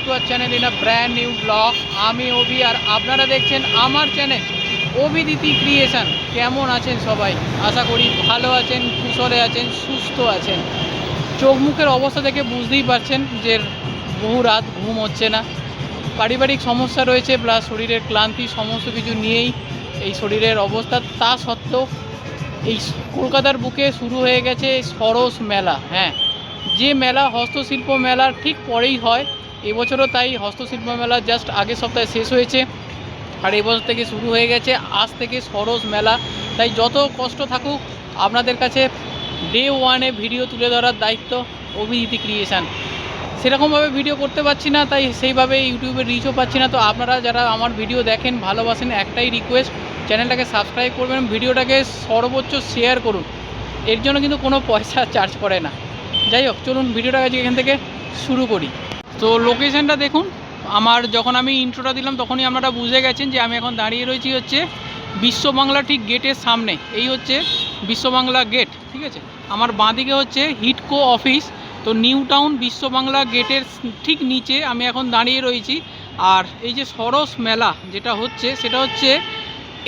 To our channel in a brand new blog. আমি অভি আর আপনারা দেখছেন আমার চ্যানেল অভিদিতি ক্রিয়েশন। কেমন আছেন সবাই? আশা করি ভালো আছেন, কুশলে আছেন, সুস্থ আছেন। চোখ মুখের অবস্থা দেখে বুঝতেই পারছেন যে বহু রাত ঘুম হচ্ছে না, পারিবারিক সমস্যা রয়েছে, প্লাস শরীরের ক্লান্তি, সমস্ত কিছু নিয়েই এই শরীরের অবস্থা। তা সত্ত্বেও এই কলকাতার বুকে শুরু হয়ে গেছে সরস মেলা। হ্যাঁ, যে মেলা হস্তশিল্প মেলার ঠিক পরেই হয়, এবছরও তাই হস্তশিল্প মেলা জাস্ট আগের সপ্তাহে শেষ হয়েছে আর এবছর থেকে শুরু হয়ে গেছে আজ থেকে সরস মেলা। তাই যত কষ্ট থাকুক আপনাদের কাছে ডে ওয়ানে ভিডিও তুলে ধরার দায়িত্ব অভিদিতি ক্রিয়েশান। সেরকমভাবে ভিডিও করতে পারছি না, তাই সেইভাবে ইউটিউবে রিচও পাচ্ছি না। তো আপনারা যারা আমার ভিডিও দেখেন, ভালোবাসেন, একটাই রিকোয়েস্ট, চ্যানেলটাকে সাবস্ক্রাইব করবেন, ভিডিওটাকে সর্বোচ্চ শেয়ার করুন। এর জন্য কিন্তু কোনো পয়সা চার্জ করে না। যাই হোক, চলুন ভিডিওটা আজকে এখান থেকে শুরু করি। তো লোকেশানটা দেখুন, আমার যখন আমি ইন্ট্রোটা দিলাম তখনই আপনারা বুঝে গেছেন যে আমি এখন দাঁড়িয়ে রয়েছি হচ্ছে বিশ্ববাংলা ঠিক গেটের সামনে। এই হচ্ছে বিশ্ববাংলা গেট, ঠিক আছে। আমার বাঁদিকে হচ্ছে হিডকো অফিস। তো নিউ টাউন বিশ্ববাংলা গেটের ঠিক নিচে আমি এখন দাঁড়িয়ে রয়েছি। আর এই যে সরস মেলা যেটা হচ্ছে সেটা হচ্ছে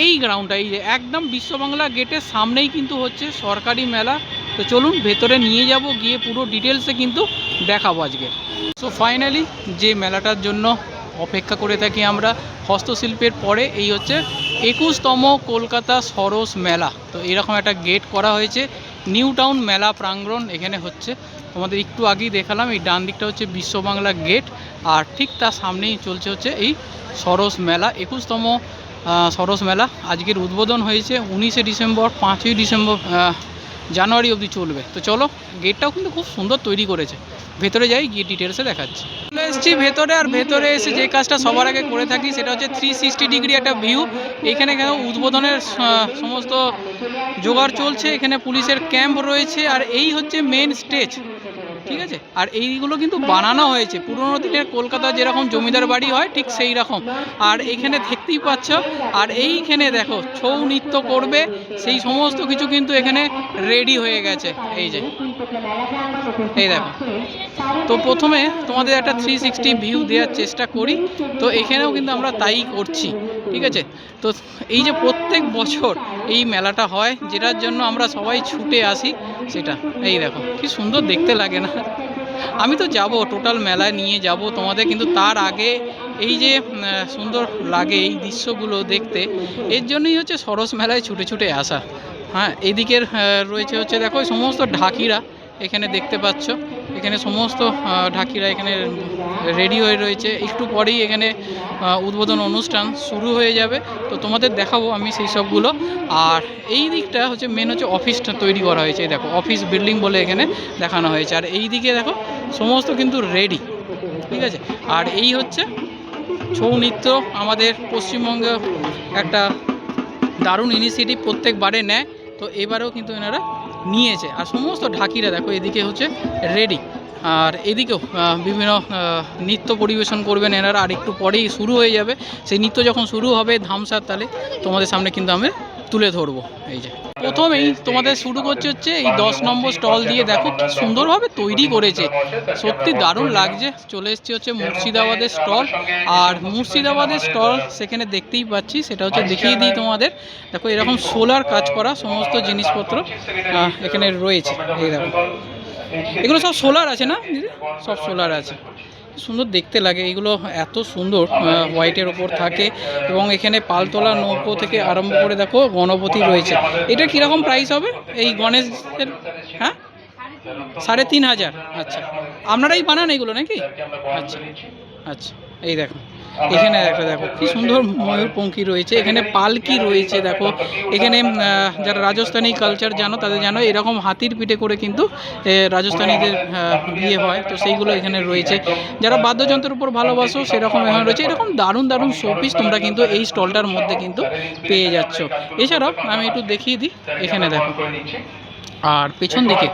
এই গ্রাউন্ডটা, এই যে একদম বিশ্ববাংলা গেটের সামনেই কিন্তু হচ্ছে সরকারি মেলা। তো চলুন ভেতরে নিয়ে যাব, গিয়ে পুরো ডিটেলসে কিন্তু দেখাবো আজকে। সো ফাইনালি যে মেলাটার জন্য অপেক্ষা করে থাকি আমরা হস্তশিল্পের পরে, এই হচ্ছে 21তম কলকাতা সরস মেলা। তো এরকম একটা গেট করা হয়েছে নিউ টাউন মেলা প্রাঙ্গণ এখানে হচ্ছে। তোমাদের একটু আগেই দেখালাম, এই ডান দিকটা হচ্ছে বিশ্ববাংলা গেট আর ঠিক তার সামনেই চলছে হচ্ছে এই সরস মেলা। 21তম সরস মেলা আজকের উদ্বোধন হয়েছে 19শে ডিসেম্বর, 5ই ডিসেম্বর, জানুয়ারি অবধি চলবে। তো চলো, গেটটাও কিন্তু খুব সুন্দর তৈরি করেছে, ভেতরে যাই, গিয়ে ডিটেলসে দেখাচ্ছি। চলে এসেছি ভেতরে, আর ভেতরে এসে যে কাজটা সবার আগে করে থাকি সেটা হচ্ছে 360 ডিগ্রি একটা ভিউ। এখানে কেন উদ্বোধনের সমস্ত জোগাড় চলছে, এখানে পুলিশের ক্যাম্প রয়েছে, আর এই হচ্ছে মেন স্টেজ, ঠিক আছে। আর এইগুলো কিন্তু বানানো হয়েছে পুরোনো দিনের কলকাতা যেরকম জমিদার বাড়ি হয় ঠিক সেই রকম। আর এইখানে দেখতেই পাচ্ছ, আর এইখানে দেখো ছৌ নৃত্য করবে, সেই সমস্ত কিছু কিন্তু এখানে রেডি হয়ে গেছে। এই যে এই দেখো। তো প্রথমে তোমাদের একটা 360 ভিউ দেওয়ার চেষ্টা করি। তো এখানেও কিন্তু আমরা তাই করছি, ঠিক আছে। তো এই যে প্রত্যেক বছর এই মেলাটা হয়, যেটার জন্য আমরা সবাই ছুটে আসি, সেটা এই দেখো কি সুন্দর দেখতে লাগে না? আমি তো যাব, টোটাল মেলায় নিয়ে যাব তোমাদের, কিন্তু তার আগে এই যে সুন্দর লাগে এই দৃশ্যগুলো দেখতে, এর জন্যই হচ্ছে সরস মেলায় ছুটে ছুটে আসা। হ্যাঁ, এইদিকের রয়েছে হচ্ছে দেখো সমস্ত ঢাকিরা, এখানে দেখতে পাচ্ছ, এখানে সমস্ত ঢাকিরা এখানে রেডি হয়ে রয়েছে। একটু পরেই এখানে উদ্বোধন অনুষ্ঠান শুরু হয়ে যাবে, তো তোমাদের দেখাবো আমি সেই সবগুলো। আর এই দিকটা হচ্ছে মেন হচ্ছে অফিসটা তৈরি করা হয়েছে, এই দেখো অফিস বিল্ডিং বলে এখানে দেখানো হয়েছে। আর এই দিকে দেখো সমস্ত কিন্তু রেডি, ঠিক আছে। আর এই হচ্ছে ছৌ নৃত্য, আমাদের পশ্চিমবঙ্গে একটা দারুণ ইনিশিয়েটিভ প্রত্যেকবারে নেয়, তো এবারেও কিন্তু এনারা নিয়েছে। আর সমস্ত ঢাকিরা দেখো এদিকে হচ্ছে রেডি, আর এদিকেও বিভিন্ন নৃত্য পরিবেশন করবেন এনারা। আর একটু পরেই শুরু হয়ে যাবে, সেই নৃত্য যখন শুরু হবে ধামসার তালে তোমাদের সামনে কিন্তু আমি তুলে ধরবো। এই যে প্রথমেই তোমাদের শুরু করছে হচ্ছে এই 10 নম্বর স্টল দিয়ে, দেখো কি সুন্দরভাবে তৈরি করেছে, সত্যি দারুণ লাগছে। চলে এসেছি হচ্ছে মুর্শিদাবাদের স্টল, আর মুর্শিদাবাদের স্টল সেখানে দেখতেই পাচ্ছি, সেটা হচ্ছে দেখিয়ে দিই তোমাদের। দেখো এরকম সোলার কাজ করা সমস্ত জিনিসপত্র এখানে রয়েছে। এই দেখো এগুলো সব সোলার আছে না দিদি? সব সোলার আছে, সুন্দর দেখতে লাগে এগুলো, এত সুন্দর হোয়াইটের ওপর থাকে। এবং এখানে পালতোলা নৌকো থেকে আরম্ভ করে দেখো গণপতি রয়েছে। এটা কীরকম প্রাইস হবে এই গণেশের? হ্যাঁ, 3,500। আচ্ছা, আপনারাই বানান এগুলো নাকি? আচ্ছা আচ্ছা, এই দেখো এখানে একটা দেখো কি সুন্দর ময়ূরপঙ্খী রয়েছে, এখানে পালকি রয়েছে। দেখো এখানে যারা রাজস্থানী কালচার জানো তাদের জানো, এরকম হাতির পিঠে করে কিন্তু রাজস্থানীদের বিয়ে হয়, তো সেইগুলো এখানে রয়েছে। যারা বাদ্যযন্ত্রের উপর ভালোবাসো সেরকম এখানে রয়েছে। এরকম দারুণ দারুণ শোপিস তোমরা কিন্তু এই স্টলটার মধ্যে কিন্তু পেয়ে যাচ্ছ। এছাড়াও আমি একটু দেখিয়ে দিই, এখানে দেখো আর পেছন দিকে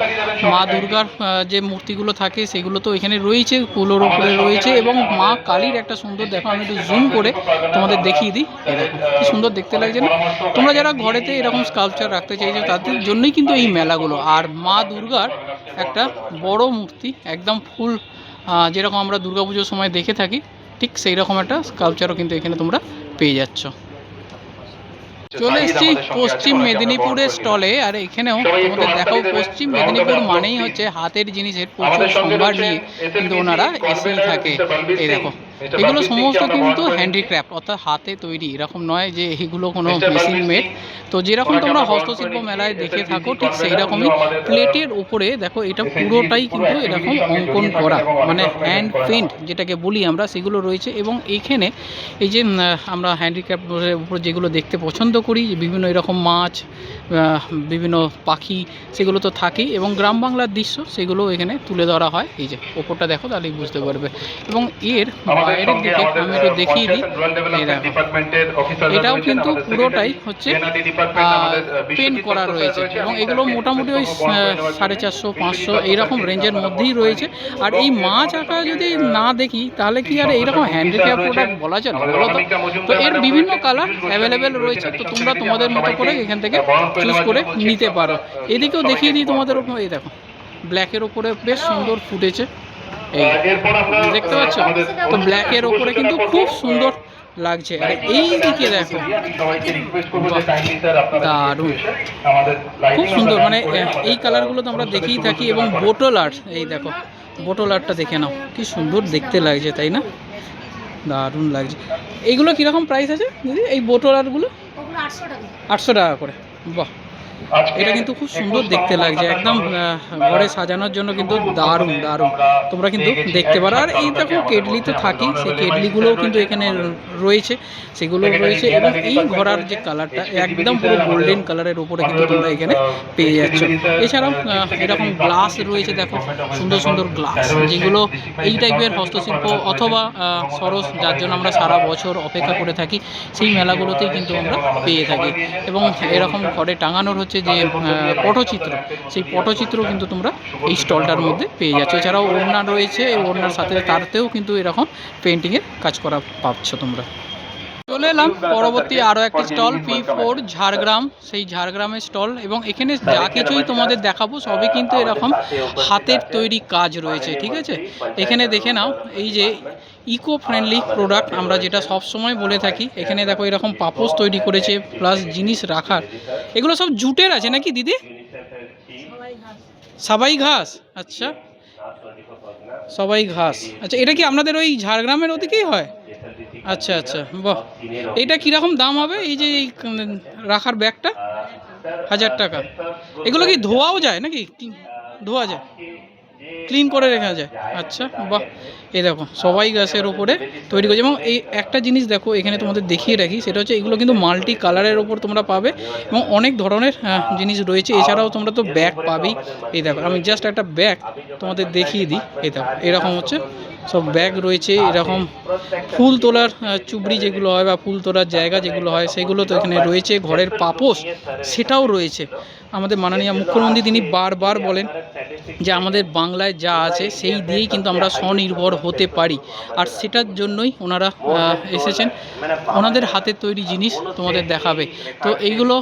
মা দুর্গার যে মূর্তিগুলো থাকে সেগুলো তো এখানে রয়েছে, কুলোর ওপরে রয়েছে। এবং মা কালীর একটা সুন্দর, দেখো আমি একটু জুম করে তোমাদের দেখিয়ে দিই, এই দেখো কি সুন্দর দেখতে লাগছে না? তোমরা যারা ঘরেতে এরকম স্কাল্পচার রাখতে চাইছো তাদের জন্যই কিন্তু এই মেলাগুলো। আর মা দুর্গার একটা বড় মূর্তি, একদম ফুল যেরকম আমরা দুর্গাপুজোর সময় দেখে থাকি, ঠিক সেই রকম একটা স্কাল্পচারও কিন্তু এখানে তোমরা পেয়ে যাচ্ছ। চলে এসেছি পশ্চিম মেদিনীপুরের স্টলে, আর এখানেও তোমাদের দেখাও পশ্চিম মেদিনীপুর মানেই হচ্ছে হাতের জিনিসের প্রচুর সম্ভার নিয়ে কিন্তু ওনারা এসেই থাকে। এই দেখো, এগুলো সমস্ত কিন্তু হ্যান্ডিক্রাফট, অর্থাৎ হাতে তৈরি, এরকম নয় যে এগুলো কোনো মেশিন মেড। তো যেরকম তোমরা হস্তশিল্প মেলায় দেখে থাকো ঠিক সেই রকমই প্লেটের উপরে দেখো এটা পুরোটাই কিন্তু এরকম অঙ্কন করা, মানে হ্যান্ড পেন্ট যেটাকে বলি আমরা, সেগুলো রয়েছে। এবং এইখানে এই যে আমরা হ্যান্ডিক্রাফটের উপর যেগুলো দেখতে পছন্দ করি, বিভিন্ন এরকম মাছ, বিভিন্ন পাখি, সেগুলো তো থাকেই, এবং গ্রাম বাংলার দৃশ্য সেগুলো এখানে তুলে ধরা হয়। এই যে ওপরটা দেখো, তাহলেই বুঝতে পারবে। এবং এর বাইরের দিকে আমি একটু দেখিয়ে দিই, এই দেখো এটাও কিন্তু পুরোটাই হচ্ছে পেন্ট করা রয়েছে, এবং এগুলো মোটামুটি ওই 450-500 এইরকম রেঞ্জের মধ্যেই রয়েছে। আর এই মাছ আঁকা যদি না দেখি তাহলে কি আর এইরকম হ্যান্ডিক্রাফট প্রোডাক্ট বলা চলে বলো তো? তো এর বিভিন্ন কালার অ্যাভেলেবেল রয়েছে, তো তোমরা তোমাদের মতো করে এখান থেকে চুজ করে নিতে পারো। এদিকেও দেখিয়ে দিই তোমাদের ওপর, এই দেখো ব্ল্যাকের ওপরে বেশ সুন্দর ফুটেছে, এই দেখতে পাচ্ছ তো, ব্ল্যাকের ওপরে কিন্তু খুব সুন্দর লাগছে। আর এই দিকে দেখো, দারুণ, খুব সুন্দর, মানে এই কালারগুলো তো আমরা দেখেই থাকি। এবং বোটল আর্ট, এই দেখো বোটল আর্টটা দেখে নাও, কি সুন্দর দেখতে লাগছে, তাই না? দারুণ লাগছে। এইগুলো কীরকম প্রাইস আছে দিদি, এই বোটল আর্টগুলো? 800 টাকা করে। বাহ, এটা কিন্তু খুব সুন্দর দেখতে লাগছে, একদম ঘরে সাজানোর জন্য কিন্তু দারুণ দারুণ, তোমরা কিন্তু দেখতে পারো। আর এই দেখো কেটলি তো থাকেই, সেই কেটলিগুলোও কিন্তু এখানে রয়েছে, সেগুলো রয়েছে। এবং এই ঘোড়ার যে কালারটা একদম পুরো গোল্ডেন কালারের উপরে কিন্তু তোমরা এখানে পেয়ে যাচ্ছ। এছাড়াও এরকম গ্লাস রয়েছে, দেখো সুন্দর সুন্দর গ্লাস, যেগুলো এই টাইপের হস্তশিল্প অথবা সরস, যার জন্য আমরা সারা বছর অপেক্ষা করে থাকি, সেই মেলাগুলোতেই কিন্তু আমরা পেয়ে থাকি। এবং এরকম ঘরে টাঙানোর হচ্ছে যে পটচিত্র, সেই পটচিত্র কিন্তু তোমরা এই স্টলটার মধ্যে পেয়ে যাচ্ছ। এছাড়াও ওড়না রয়েছে, এই ওড়নার সাথে তারতেও কিন্তু এরকম পেন্টিংয়ের কাজ করা পাচ্ছ তোমরা। চলে এলাম পরবর্তী আরও একটি স্টল, P4 ঝাড়গ্রাম, সেই ঝাড়গ্রামের স্টল। এবং এখানে যা কিছুই তোমাদের দেখাবো সবই কিন্তু এরকম হাতের তৈরি কাজ রয়েছে, ঠিক আছে? এখানে দেখে নাও, এই যে ইকো ফ্রেন্ডলি প্রোডাক্ট আমরা যেটা সব সময় বলে থাকি, এখানে দেখো এরকম পাপোশ তৈরি করেছে, প্লাস জিনিস রাখার, এগুলো সব জুটের আছে নাকি দিদি? সবাই ঘাস, আচ্ছা সবাই ঘাস, আচ্ছা। এটা কি আপনাদের ওই ঝাড়গ্রামের ওদিকেই হয়? আচ্ছা আচ্ছা, বাহ। এইটা কীরকম দাম হবে, এই যে এই রাখার ব্যাগটা? 1000 টাকা। এগুলো কি ধোয়াও যায় নাকি? ধোয়া যায়, ক্লিন করে রাখা যায়, আচ্ছা বাহ। এই দেখো সবাই গাছের ওপরে তৈরি করছে। এবং এই একটা জিনিস দেখো এখানে তোমাদের দেখিয়ে রাখি, সেটা হচ্ছে এগুলো কিন্তু মাল্টি কালারের ওপর তোমরা পাবে, এবং অনেক ধরনের জিনিস রয়েছে। এছাড়াও তোমরা তো ব্যাগ পাবেই। এই দেখো আমি জাস্ট একটা ব্যাগ তোমাদের দেখিয়ে দিই, এই দেখো এরকম হচ্ছে সব ব্যাগ রয়েছে। এরকম ফুল তোলার চুবড়ি যেগুলো হয় বা ফুল তোলার জায়গা যেগুলো হয় সেগুলো তো এখানে রয়েছে। ঘরের পাপোশ সেটাও রয়েছে। আমাদের মাননীয় মুখ্যমন্ত্রী তিনি বারবার বলেন যে আমাদের বাংলায় যা আছে সেই দিয়েই কিন্তু আমরা স্বনির্ভর হতে পারি, আর সেটার জন্যই ওনারা এসেছেন, ওনাদের হাতের তৈরি জিনিস তোমাদের দেখাবে। তো এইগুলো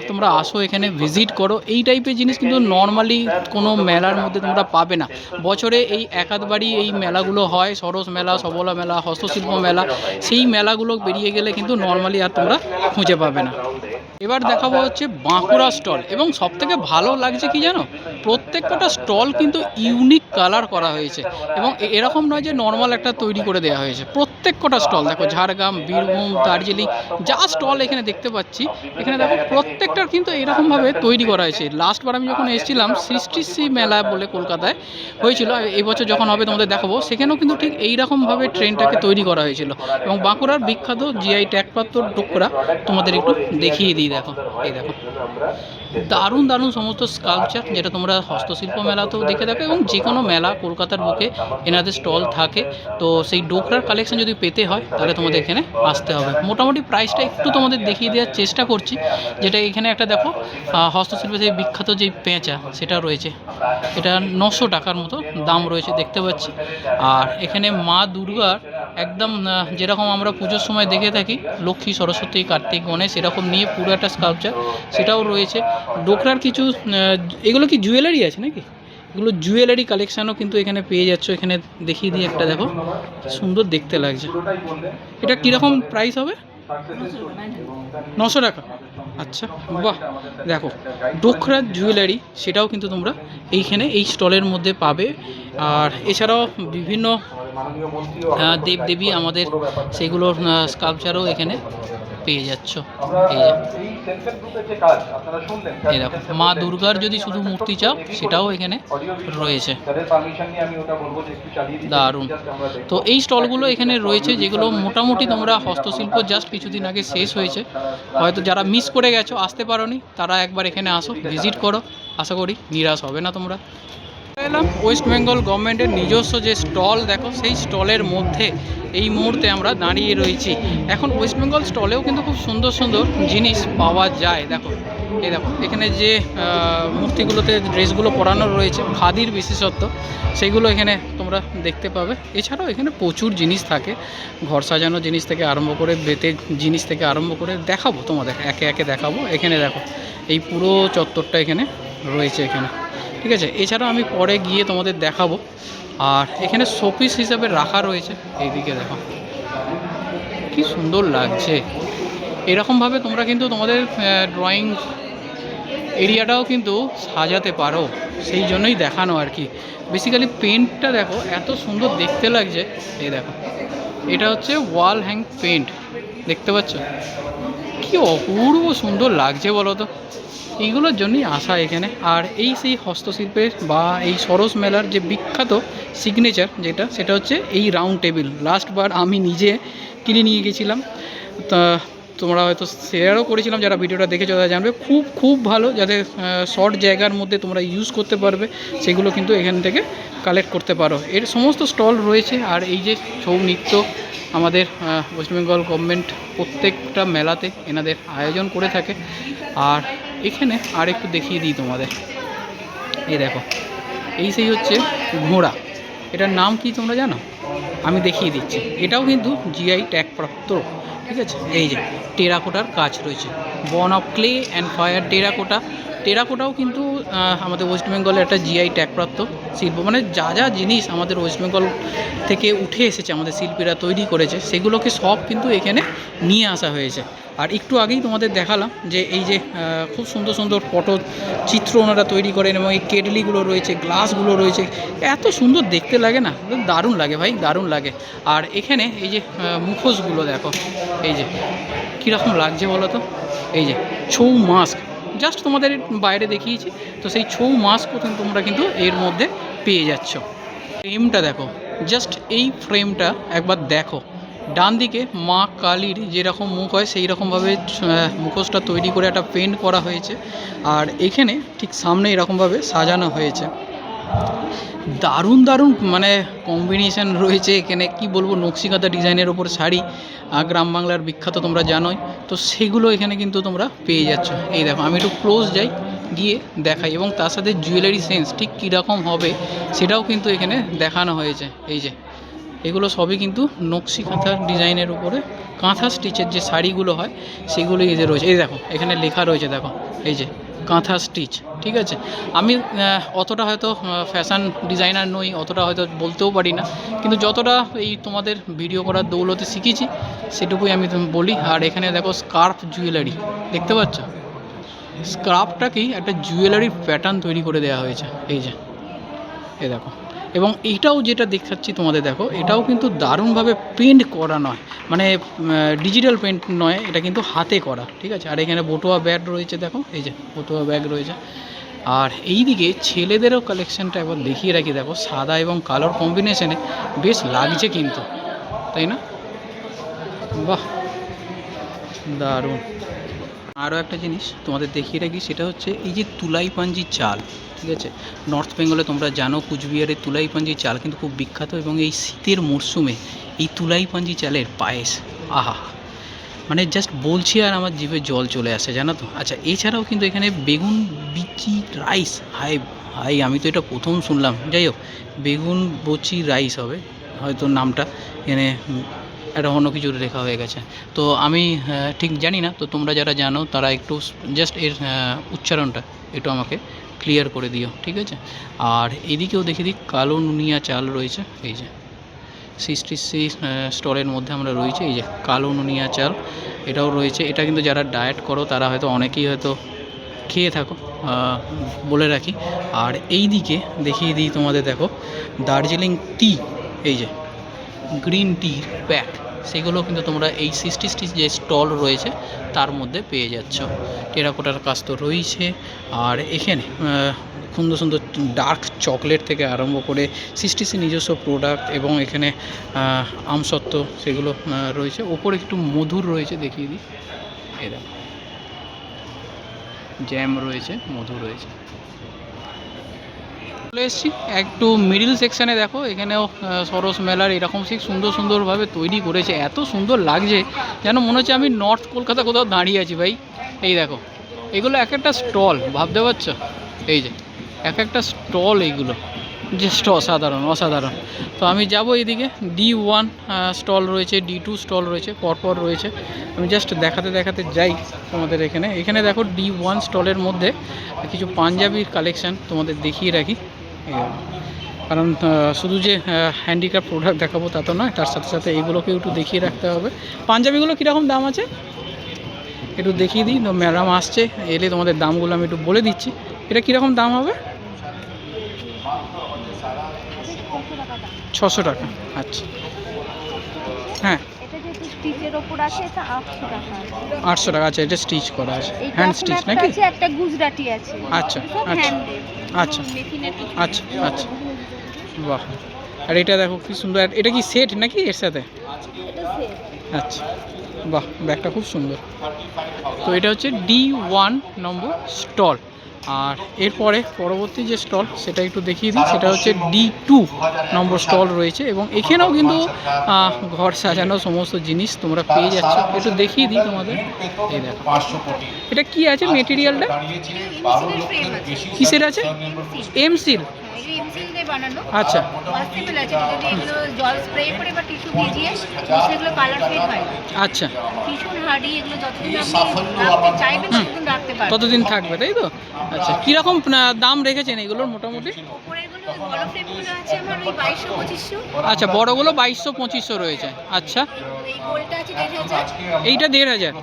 তোমরা আসো, এখানে ভিজিট করো। এই টাইপের জিনিস কিন্তু নর্মালি কোনো মেলার মধ্যে তোমরা পাবে না। বছরে এই একাধবারই এই মেলাগুলো হয়, সরস মেলা, সবলা মেলা, হস্তশিল্প মেলা। সেই মেলাগুলো বেরিয়ে গেলে কিন্তু নর্মালি আর তোমরা খুঁজে পাবে না। এবার দেখাবো হচ্ছে বাঁকুড়া স্টল। এবং সবথেকে ভালো লাগছে কি জানো, প্রত্যেকটা স্টল কিন্তু ইউনিক কালার করা হয়েছে, এবং এরকম নয় যে নর্মাল একটা তৈরি করে দেওয়া হয়েছে। প্রত্যেকটা স্টল দেখো, ঝাড়গ্রাম, বীরভূম, দার্জিলিং, যা স্টল এখানে দেখতে পাচ্ছি, এখানে দেখো প্রত্যেকটার কিন্তু এরকমভাবে তৈরি করা হয়েছে। লাস্টবার আমি যখন এসেছিলাম সৃষ্টিশ্রী মেলা বলে কলকাতায় হয়েছিল, এই বছর যখন হবে তোমাদের দেখাবো, সেখানেও কিন্তু ঠিক এইরকমভাবে ট্রেনটাকে তৈরি করা হয়েছিল। এবং বাঁকুড়ার বিখ্যাত জিআই ট্যাগপ্রাপ্ত ডোকরা তোমাদের একটু দেখিয়ে দিই, দেখো এই দেখো দারুণ দারুণ সমস্ত স্কাল্পচার, যেটা তোমরা হস্তশিল্প মেলাতেও দেখে থাকো, এবং যে কোনো মেলা কলকাতার বুকে এনাদের স্টল থাকে। তো সেই ডোকরার কালেকশন যদি পেতে হয় তাহলে তোমাদের এখানে আসতে হবে। মোটামুটি প্রাইসটা একটু তোমাদের দেখিয়ে দেওয়ার চেষ্টা করছি, যেটা এখানে একটা দেখো হস্তশিল্পের যে বিখ্যাত যেই পেঁচা সেটা রয়েছে, এটা 900 টাকার মতো দাম রয়েছে দেখতে পাচ্ছি। আর এখানে মা দুর্গার একদম যেরকম আমরা পুজোর সময় দেখে থাকি, লক্ষ্মী, সরস্বতী, কার্তিক, গণেশ, এরকম নিয়ে পুরো একটা স্কাল্পচার সেটাও রয়েছে। ডোকরার কিছু এগুলো কি জুয়েলারি আছে নাকি? এগুলো জুয়েলারি কালেকশানও কিন্তু এখানে পেয়ে যাচ্ছ। এখানে দেখিয়ে দিই একটা, দেখো কি সুন্দর দেখতে লাগছে। এটা কীরকম প্রাইস হবে? 900 টাকা। আচ্ছা, বাহ, দেখো ডোকরা জুয়েলারি, সেটাও কিন্তু তোমরা এইখানে এই স্টলের মধ্যে পাবে। আর এছাড়াও বিভিন্ন দেবদেবী আমাদের সেগুলোর স্কাল্পচারও এখানে পেয়ে যাচ্ছ। এই দেখো মা দুর্গার যদি শুধু মূর্তি চাও সেটাও এখানে রয়েছে, দারুণ। তো এই স্টলগুলো এখানে রয়েছে যেগুলো মোটামুটি তোমরা হস্তশিল্প জাস্ট কিছুদিন আগে শেষ হয়েছে, হয়তো যারা মিস করে গেছো, আসতে পারোনি, তারা একবার এখানে আসো, ভিজিট করো, আশা করি নিরাশ হবে না তোমরা। এলাম ওয়েস্ট বেঙ্গল গভর্নমেন্টের নিজস্ব যে স্টল, দেখো সেই স্টলের মধ্যে এই মুহূর্তে আমরা দাঁড়িয়ে রয়েছি। এখন ওয়েস্ট বেঙ্গল স্টলেও কিন্তু খুব সুন্দর সুন্দর জিনিস পাওয়া যায়। দেখো এই দেখো এখানে যে মূর্তিগুলোতে ড্রেসগুলো পরানো রয়েছে খাদির বিশেষত্ব, সেগুলো এখানে তোমরা দেখতে পাবে। এছাড়াও এখানে প্রচুর জিনিস থাকে, ঘর সাজানো জিনিস থেকে আরম্ভ করে বেতের জিনিস থেকে আরম্ভ করে দেখাবো তোমাদের, একে একে দেখাবো। এখানে দেখো এই পুরো চত্বরটা এখানে রয়েছে এখানে, ঠিক আছে। এছাড়াও আমি পরে গিয়ে তোমাদের দেখাবো। আর এখানে শোপিস হিসাবে রাখা রয়েছে, এইদিকে দেখো কি সুন্দর লাগছে। এরকমভাবে তোমরা কিন্তু তোমাদের ড্রয়িং এরিয়াটাও কিন্তু সাজাতে পারো, সেই জন্যই দেখানো আর কি। বেসিক্যালি পেন্টটা দেখো এত সুন্দর দেখতে লাগছে। এই দেখো এটা হচ্ছে ওয়াল হ্যাং পেন্ট, দেখতে পাচ্ছ কি অপূর্ব সুন্দর লাগছে বলো তো। এইগুলোর জন্যই আসা এখানে। আর এই সেই হস্তশিল্পের বা এই সরস মেলার যে বিখ্যাত সিগনেচার যেটা, সেটা হচ্ছে এই রাউন্ড টেবিল। লাস্টবার আমি নিজে কিনে নিয়ে গেছিলাম, তা তোমরা হয়তো শেয়ারও করেছিলাম, যারা ভিডিওটা দেখেছো তারা জানবে। খুব খুব ভালো, যাতে শর্ট জায়গার মধ্যে তোমরা ইউজ করতে পারবে, সেগুলো কিন্তু এখান থেকে কালেক্ট করতে পারো। এর সমস্ত স্টল রয়েছে। আর এই যে ছৌ নৃত্য, আমাদের ওয়েস্ট বেঙ্গল গভর্নমেন্ট প্রত্যেকটা মেলাতে এনাদের আয়োজন করে থাকে। আর এখানে আর একটু দেখিয়ে দিই তোমাদের, এই দেখো এই সেই হচ্ছে ঘোড়া, এটার নাম কি তোমরা জানো? আমি দেখিয়ে দিচ্ছি। এটাও কিন্তু জিআই ট্যাগপ্রাপ্ত, ঠিক আছে। এই যে টেরাকোটার কাজ রয়েছে, born of clay and fire terracotta. টেরাকোটাও কিন্তু আমাদের ওয়েস্ট বেঙ্গলের একটা জিআই ট্যাগপ্রাপ্ত শিল্প। মানে যা যা জিনিস আমাদের ওয়েস্ট বেঙ্গল থেকে উঠে এসেছে, আমাদের শিল্পীরা তৈরি করেছে, সেগুলোকে সব কিন্তু এখানে নিয়ে আসা হয়েছে। আর একটু আগেই তোমাদের দেখালাম যে এই যে খুব সুন্দর সুন্দর পটচিত্র ওনারা তৈরি করেন, এবং এই কেটলিগুলো রয়েছে, গ্লাসগুলো রয়েছে, এত সুন্দর দেখতে লাগে না, দারুণ লাগে ভাই, দারুণ লাগে। আর এখানে এই যে মুখোশগুলো দেখো, এই যে কীরকম লাগছে বলো তো। এই যে ছৌ মাস্ক, জাস্ট তোমাদের বাইরে দেখিয়েছি, তো সেই ছৌ মাস্কও তোমরা কিন্তু এর মধ্যে পেয়ে যাচ্ছ। ফ্রেমটা দেখো, জাস্ট এই ফ্রেমটা একবার দেখো। ডান দিকে মা কালীর যেরকম মুখ হয় সেই রকমভাবে মুখোশটা তৈরি করে একটা পেন্ট করা হয়েছে। আর এখানে ঠিক সামনে এরকমভাবে সাজানো হয়েছে। দারুণ দারুণ মানে কম্বিনেশান রয়েছে এখানে, কি বলবো। নকশিকাঁথা ডিজাইনের ওপর শাড়ি, গ্রাম বাংলার বিখ্যাত তোমরা জানোই, তো সেগুলো এখানে কিন্তু তোমরা পেয়ে যাচ্ছ। এই দেখো আমি একটু ক্লোজ যাই, গিয়ে দেখাই, এবং তার সাথে জুয়েলারি সেন্স ঠিক কীরকম হবে সেটাও কিন্তু এখানে দেখানো হয়েছে। এই যে এগুলো সবই কিন্তু নকশি কাঁথা ডিজাইনের উপরে কাঁথা স্টিচের যে শাড়িগুলো হয় সেগুলো এই যে রয়েছে। এই দেখো এখানে লেখা রয়েছে, দেখো এই যে কাঁথা স্টিচ, ঠিক আছে। আমি অতটা হয়তো ফ্যাশন ডিজাইনার নই, অতটা হয়তো বলতেও পারি না, কিন্তু যতটা এই তোমাদের ভিডিও করার দৌলতে শিখেছি সেটুকুই আমি বলি। আর এখানে দেখো স্কার্ফ জুয়েলারি, দেখতে পাচ্ছ স্কার্ফটাকেই একটা জুয়েলারির প্যাটার্ন তৈরি করে দেওয়া হয়েছে। এই যে এই দেখো, এবং এইটাও যেটা দেখাচ্ছি তোমাদের, দেখো এটাও কিন্তু দারুণভাবে পেন্ট করা নয়, মানে ডিজিটাল পেন্ট নয়, এটা কিন্তু হাতে করা, ঠিক আছে। আর এখানে বটুয়া ব্যাগ রয়েছে, দেখো এই যে বটুয়া ব্যাগ রয়েছে। আর এই দিকে ছেলেদেরও কালেকশানটা একবার দেখিয়ে রাখি, দেখো সাদা এবং কালোর কম্বিনেশনে বেশ লাগছে কিন্তু, তাই না? বাহ, দারুণ। আরও একটা জিনিস তোমাদের দেখিয়ে রাখি, সেটা হচ্ছে এই যে তুলাইপাঞ্জি চাল, ঠিক আছে। নর্থ বেঙ্গলে তোমরা জানো কুচবিহারের তুলাইপাঞ্জি চাল কিন্তু খুব বিখ্যাত, এবং এই শীতের মরশুমে এই তুলাইপাঞ্জি চালের পায়েস, আহা, মানে জাস্ট বলছি আর আমার জিভে জল চলে আসে, জানো তো। আচ্ছা, এছাড়াও কিন্তু এখানে বেগুন বিচি রাইস, হাই হাই আমি তো এটা প্রথম শুনলাম। যাই হোক, বেগুন বচি রাইস হবে হয়তো নামটা, এখানে একটা অন্য কিছু লেখা হয়ে গেছে, তো আমি ঠিক জানি না। তো তোমরা যারা জানো তারা একটু জাস্ট এর উচ্চারণটা একটু আমাকে ক্লিয়ার করে দিও, ঠিক আছে। আর এদিকেও দেখে দিই কালো নুনিয়া চাল রয়েছে, এই যে সিক্সটি স্টলের মধ্যে আমরা রয়েছে, এই যে কালো নুনিয়া চাল এটাও রয়েছে। এটা কিন্তু যারা ডায়েট করো তারা হয়তো অনেকেই হয়তো খেয়ে থাকো, বলে রাখি। আর এই দিকে দেখিয়ে দিই তোমাদের, দেখো দার্জিলিং টি, এই যে গ্রিন টির প্যাক, সেগুলো কিন্তু তোমরা এই সিক্সটি যে স্টল রয়েছে তার মধ্যে পেয়ে যাচ্ছ। টেরাকোটার কাজ তো রয়েছে। আর এখানে সুন্দর সুন্দর ডার্ক চকলেট থেকে আরম্ভ করে সিক্সটি নিজস্ব প্রোডাক্ট, এবং এখানে আমসত্ত্ব সেগুলো রয়েছে। ওপরে একটু মধুর রয়েছে, দেখিয়ে দিই, এরা জ্যাম রয়েছে, মধু রয়েছে। চলে এসেছি একটু মিডিল সেকশানে, দেখো এখানেও সরস মেলার এরকম ঠিক সুন্দর সুন্দরভাবে তৈরি করেছে, এত সুন্দর লাগছে যেন মনে হচ্ছে আমি নর্থ কলকাতা কোথাও দাঁড়িয়ে আছি ভাই। এই দেখো এগুলো এক একটা স্টল, ভাবতে পারছো, এই যে এক একটা স্টল, এইগুলো জাস্ট অসাধারণ অসাধারণ। তো আমি যাব এইদিকে, D1 স্টল রয়েছে, D2 স্টল রয়েছে, পরপর রয়েছে। আমি জাস্ট দেখাতে দেখাতে যাই তোমাদের। এখানে দেখো D1 স্টলের মধ্যে কিছু পাঞ্জাবির কালেকশান তোমাদের দেখিয়ে রাখি, কারণ শুধু যে হ্যান্ডিক্রাফট প্রোডাক্ট দেখাবো তা তো নয়, তার সাথে সাথে এইগুলোকে একটু দেখিয়ে রাখতে হবে। পাঞ্জাবিগুলো কীরকম দাম আছে একটু দেখিয়ে দিই, ম্যাডাম আসছে, এলে তোমাদের দামগুলো আমি একটু বলে দিচ্ছি। এটা কীরকম দাম হবে? 600 টাকা। আচ্ছা, হ্যাঁ 800 টাকা। আচ্ছা, এটা স্টিচ করা আছে, হ্যান্ড স্টিচ নাকি? একটা গুজরাটি আছে। আচ্ছা আচ্ছা আচ্ছা আচ্ছা আচ্ছা, বাহ। আর এটা দেখো কি সুন্দর, এটা কি সেট নাকি এর সাথে? আচ্ছা, বাহ, ব্যাগটা খুব সুন্দর। তো এটা হচ্ছে D1 নম্বর স্টল। আর এরপরে পরবর্তী যে স্টল সেটা একটু দেখিয়ে দিই, সেটা হচ্ছে D2 নম্বর স্টল রয়েছে, এবং এখানেও কিন্তু ঘর সাজানো সমস্ত জিনিস তোমরা পেয়ে যাচ্ছ। একটু দেখিয়ে দিই তোমাদের, এই দেখো এটা কি আছে মেটেরিয়ালটা, কিসের আছে? এমসিল। আচ্ছা, আচ্ছা, ততদিন থাকবে, তাই তো? আচ্ছা, কীরকম দাম রেখেছেন এগুলোর মোটামুটি? আচ্ছা, বড়গুলো 2200-2500 রয়েছে। আচ্ছা, এইটা 1500।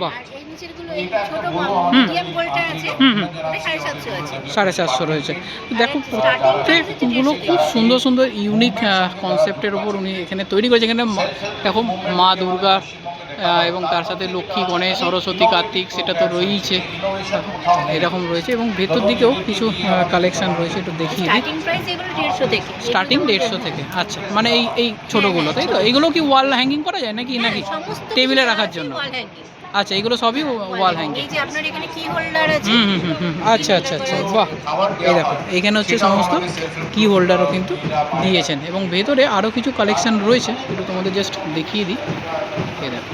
বাহ, 750 রয়েছে। দেখো প্রত্যেকগুলো খুব সুন্দর সুন্দর ইউনিক কনসেপ্টের ওপর উনি এখানে তৈরি করেছে। এখানে দেখো মা দুর্গা এবং তার সাথে লক্ষ্মী, গণেশ, সরস্বতী, কার্তিক, সেটা তো রয়েইছে, এরকম রয়েছে। এবং ভেতর দিকেও কিছু কালেকশান রয়েছে, একটু দেখিয়ে দিই। স্টার্টিং 150 থেকে। আচ্ছা, মানে এই ছোটোগুলো, তাই তো? এইগুলো কি ওয়াল হ্যাঙ্গিং করা যায় নাকি টেবিলে রাখার জন্য? আচ্ছা, এগুলো সবই ওয়াল হ্যাঙ্গিং। আচ্ছা আচ্ছা আচ্ছা, বাহ। এই দেখো এখানে হচ্ছে সমস্ত কি হোল্ডারও কিন্তু দিয়েছেন, এবং ভেতরে আরও কিছু কালেকশান রয়েছে, একটু তোমাদের জাস্ট দেখিয়ে দিই। এই দেখো,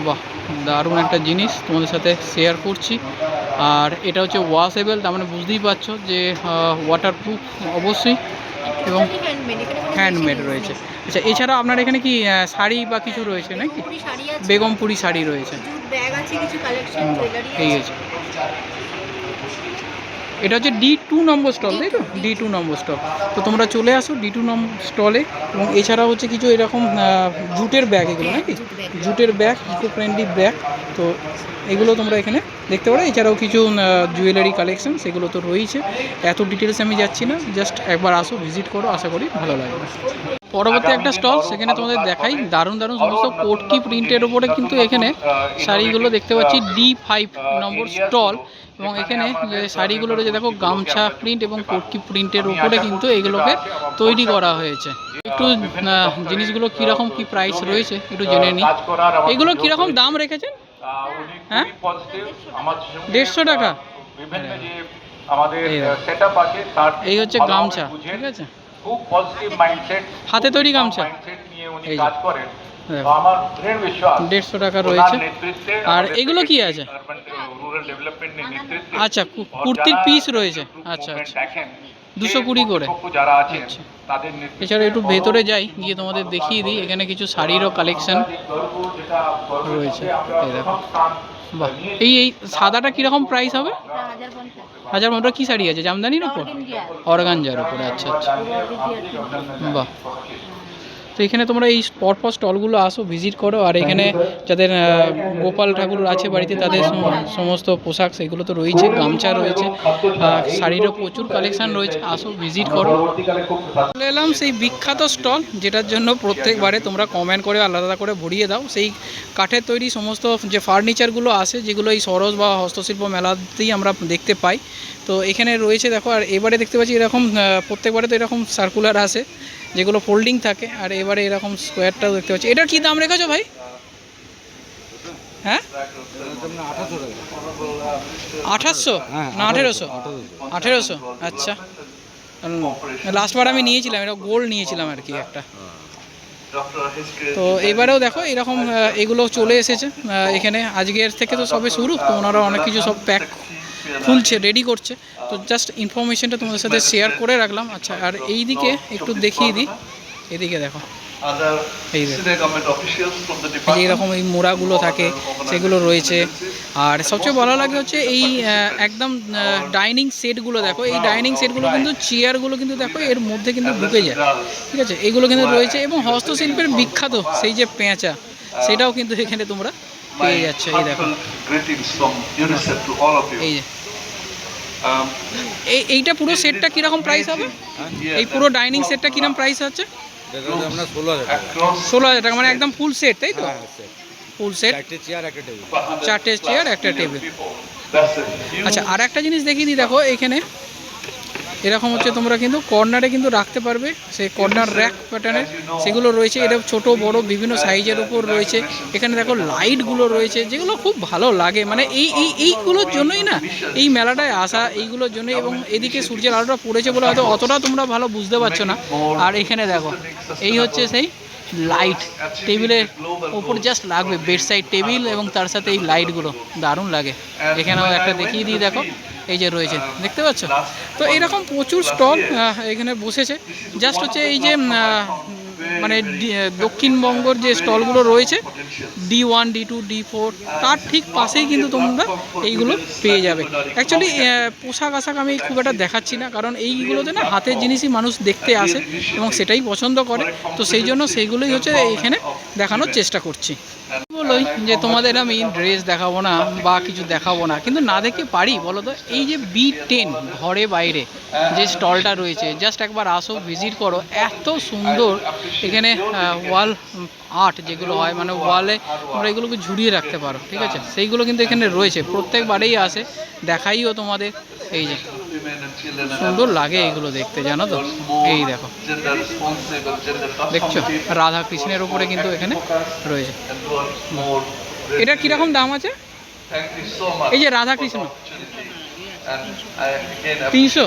বাহ, দারুণ একটা জিনিস তোমাদের সাথে শেয়ার করছি। আর এটা হচ্ছে ওয়াশেবল, তার মানে বুঝতেই পারছো যে ওয়াটারপ্রুফ অবশ্যই, এবং হ্যান্ডমেড রয়েছে। আচ্ছা, এছাড়া আপনার এখানে কি শাড়ি বা কিছু রয়েছে নাকি? বেগমপুরি শাড়ি রয়েছে, এই আছে। এটা হচ্ছে D2 নম্বর স্টল, তাই তো? D2 নম্বর স্টল। তো তোমরা চলে আসো D2 নম্বর স্টলে। এবং এছাড়া হচ্ছে কিছু এরকম জুটের ব্যাগ, এগুলো নাকি জুটের ব্যাগ, ইকো ফ্রেন্ডলি ব্যাগ, তো এগুলো তোমরা এখানে দেখতে পারো। এছাড়াও কিছু জুয়েলারি কালেকশন সেগুলো তো রয়েছে, এত ডিটেলস আমি যাচ্ছি না, জাস্ট একবার আসো, ভিজিট করো, আশা করি ভালো লাগবে। পরবর্তী একটা স্টল, সেখানে তোমাদের দেখাই, দারুণ দারুণ সমস্ত কোটকি প্রিন্টের ওপরে কিন্তু এখানে শাড়িগুলো দেখতে পাচ্ছি। D5 নম্বর স্টল, এবং এখানে যে শাড়িগুলো রয়েছে দেখো গামছা প্রিন্ট এবং কোটকি প্রিন্টের উপরে কিন্তু এগুলোকে তৈরি করা হয়েছে। একটু জিনিসগুলো কীরকম কি প্রাইস রয়েছে একটু জেনে নিই। এগুলো কীরকম দাম রেখেছেন? হ্যাঁ, 150 টাকা। এই হচ্ছে গামছা, ঠিক আছে, হাতে তৈরি গামছা, এই 150 টাকা রয়েছে। আর এগুলো কি আছে? আচ্ছা, কুর্তির পিস রয়েছে। আচ্ছা আচ্ছা, 220 করে। আচ্ছা, এছাড়া একটু ভেতরে যাই, গিয়ে তোমাদের দেখিয়ে দিই। এখানে কিছু শাড়িরও কালেকশান রয়েছে, এই দেখো বাহ, এই এই সাদাটা কীরকম প্রাইস হবে? 1050 হাজার। ওটা কী শাড়ি আছে, জামদানির ওপর? অর্গানজার উপরে, আচ্ছা আচ্ছা। বাহ, তো এখানে তোমরা এই পরপর স্টলগুলো আসো, ভিজিট করো। আর এখানে যাদের গোপাল ঠাকুর আছে বাড়িতে, তাদের সমস্ত পোশাক সেগুলো তো রয়েছে, গামছা রয়েছে, শাড়িরও প্রচুর কালেকশান রয়েছে, আসো ভিজিট করো। চলে এলাম সেই বিখ্যাত স্টল, যেটার জন্য প্রত্যেকবারে তোমরা কমেন্ট করে আলাদা করে ভরিয়ে দাও। সেই কাঠের তৈরি সমস্ত যে ফার্নিচারগুলো আসে, যেগুলো এই সরোজ বা হস্তশিল্প মেলাতেই আমরা দেখতে পাই। তো এখানে রয়েছে দেখো। আর এবারে দেখতে পাচ্ছি এরকম প্রত্যেকবারে তো এরকম সার্কুলার আসে, যেগুলো ফোল্ডিং থাকে। আর এবারে এরকম স্কোয়ারটাও দেখতে পাচ্ছি। এটার কী দাম রেখেছো ভাই? হ্যাঁ, 2800 না 1800? 1800, আচ্ছা। লাস্টবার আমি নিয়েছিলাম, এটা গোল্ড নিয়েছিলাম আর কি একটা। তো এবারেও দেখো এরকম এগুলো চলে এসেছে এখানে। আজকের থেকে তো সবে শুরু, তো ওনারা অনেক কিছু সব প্যাক খুলছে, রেডি করছে। তো জাস্ট ইনফরমেশনটা তোমাদের সাথে শেয়ার করে রাখলাম। আচ্ছা, আর এই দিকে একটু দেখিয়ে দিই, এদিকে দেখো এই এইরকম এই মোড়াগুলো থাকে, সেগুলো রয়েছে। আর সবচেয়ে ভালো লাগে হচ্ছে এই একদম ডাইনিং সেটগুলো দেখো। এই ডাইনিং সেটগুলো কিন্তু চেয়ারগুলো কিন্তু দেখো এর মধ্যে কিন্তু ঢুকে যায়, ঠিক আছে? এগুলো কিন্তু রয়েছে। এবং হস্তশিল্পের বিখ্যাত সেই যে পেঁচা, সেটাও কিন্তু এখানে তোমরা পেয়ে যাচ্ছ। এই দেখো, এই যে এইটা পুরো সেটটা কীরকম প্রাইস হবে? এই পুরো ডাইনিং সেটটা কীরকম প্রাইস আছে? 16,000 টাকা, মানে একদম ফুল সেট, তাই তো? ফুল সেট, 4টে চেয়ার একটা টেবিল। আচ্ছা, আর একটা জিনিস দেখিয়ে দিই, দেখো এখানে এরকম হচ্ছে তোমরা কিন্তু কর্নারে কিন্তু রাখতে পারবে, সেই কর্নার র্যাক প্যাটার্নের সেগুলো রয়েছে। এটা ছোট বড় বিভিন্ন সাইজের উপর রয়েছে। এখানে দেখো লাইটগুলো রয়েছে, যেগুলো খুব ভালো লাগে। মানে এইগুলোর জন্যই না এই মেলাটায় আসা, এইগুলোর জন্যই। এবং এদিকে সূর্যের আলোটা পড়েছে বলে হয়তো অতটা তোমরা ভালো বুঝতে পারছো না। আর এখানে দেখো এই হচ্ছে সেই লাইট, টেবিলের ওপর জাস্ট লাগবে, বেড সাইড টেবিল এবং তার সাথে এই লাইটগুলো দারুণ লাগে। এখানেও একটা দেখিয়ে দিই, দেখো এই যে রয়েছে, দেখতে পাচ্ছ? তো এরকম প্রচুর স্টল এখানে বসেছে। জাস্ট হচ্ছে এই যে মানে দক্ষিণবঙ্গের যে স্টলগুলো রয়েছে, D1, D2, D4, তার ঠিক পাশেই কিন্তু তোমরা এইগুলো পেয়ে যাবে। অ্যাকচুয়ালি পোশাক আশাক আমি খুব একটা দেখাচ্ছি না, কারণ এইগুলোতে না হাতের জিনিসই মানুষ দেখতে আসে এবং সেটাই পছন্দ করে। তো সেই জন্য সেইগুলোই হচ্ছে এখানে দেখানোর চেষ্টা করছি। বলোই যে তোমাদের আমি ড্রেস দেখাবো না বা কিছু দেখাবো না, কিন্তু না দেখে পারি বলো তো? এই যে B10 ঘরে বাইরে যে স্টলটা রয়েছে, জাস্ট একবার আসো, ভিজিট করো। এত সুন্দর এখানে ওয়াল আর্ট যেগুলো হয়, মানে ওয়ালে তোমরা এগুলোকে ঝুলিয়ে রাখতে পারো, ঠিক আছে? সেইগুলো কিন্তু এখানে রয়েছে, প্রত্যেকবারেই আসে, দেখাইও তোমাদের। এই যে সুন্দর লাগে এইগুলো দেখতে, জানো তো? এই দেখো, দেখছো রাধা কৃষ্ণের উপরে কিন্তু এখানে রয়েছে। এটা কীরকম দাম আছে? এই যে রাধা কৃষ্ণ 300।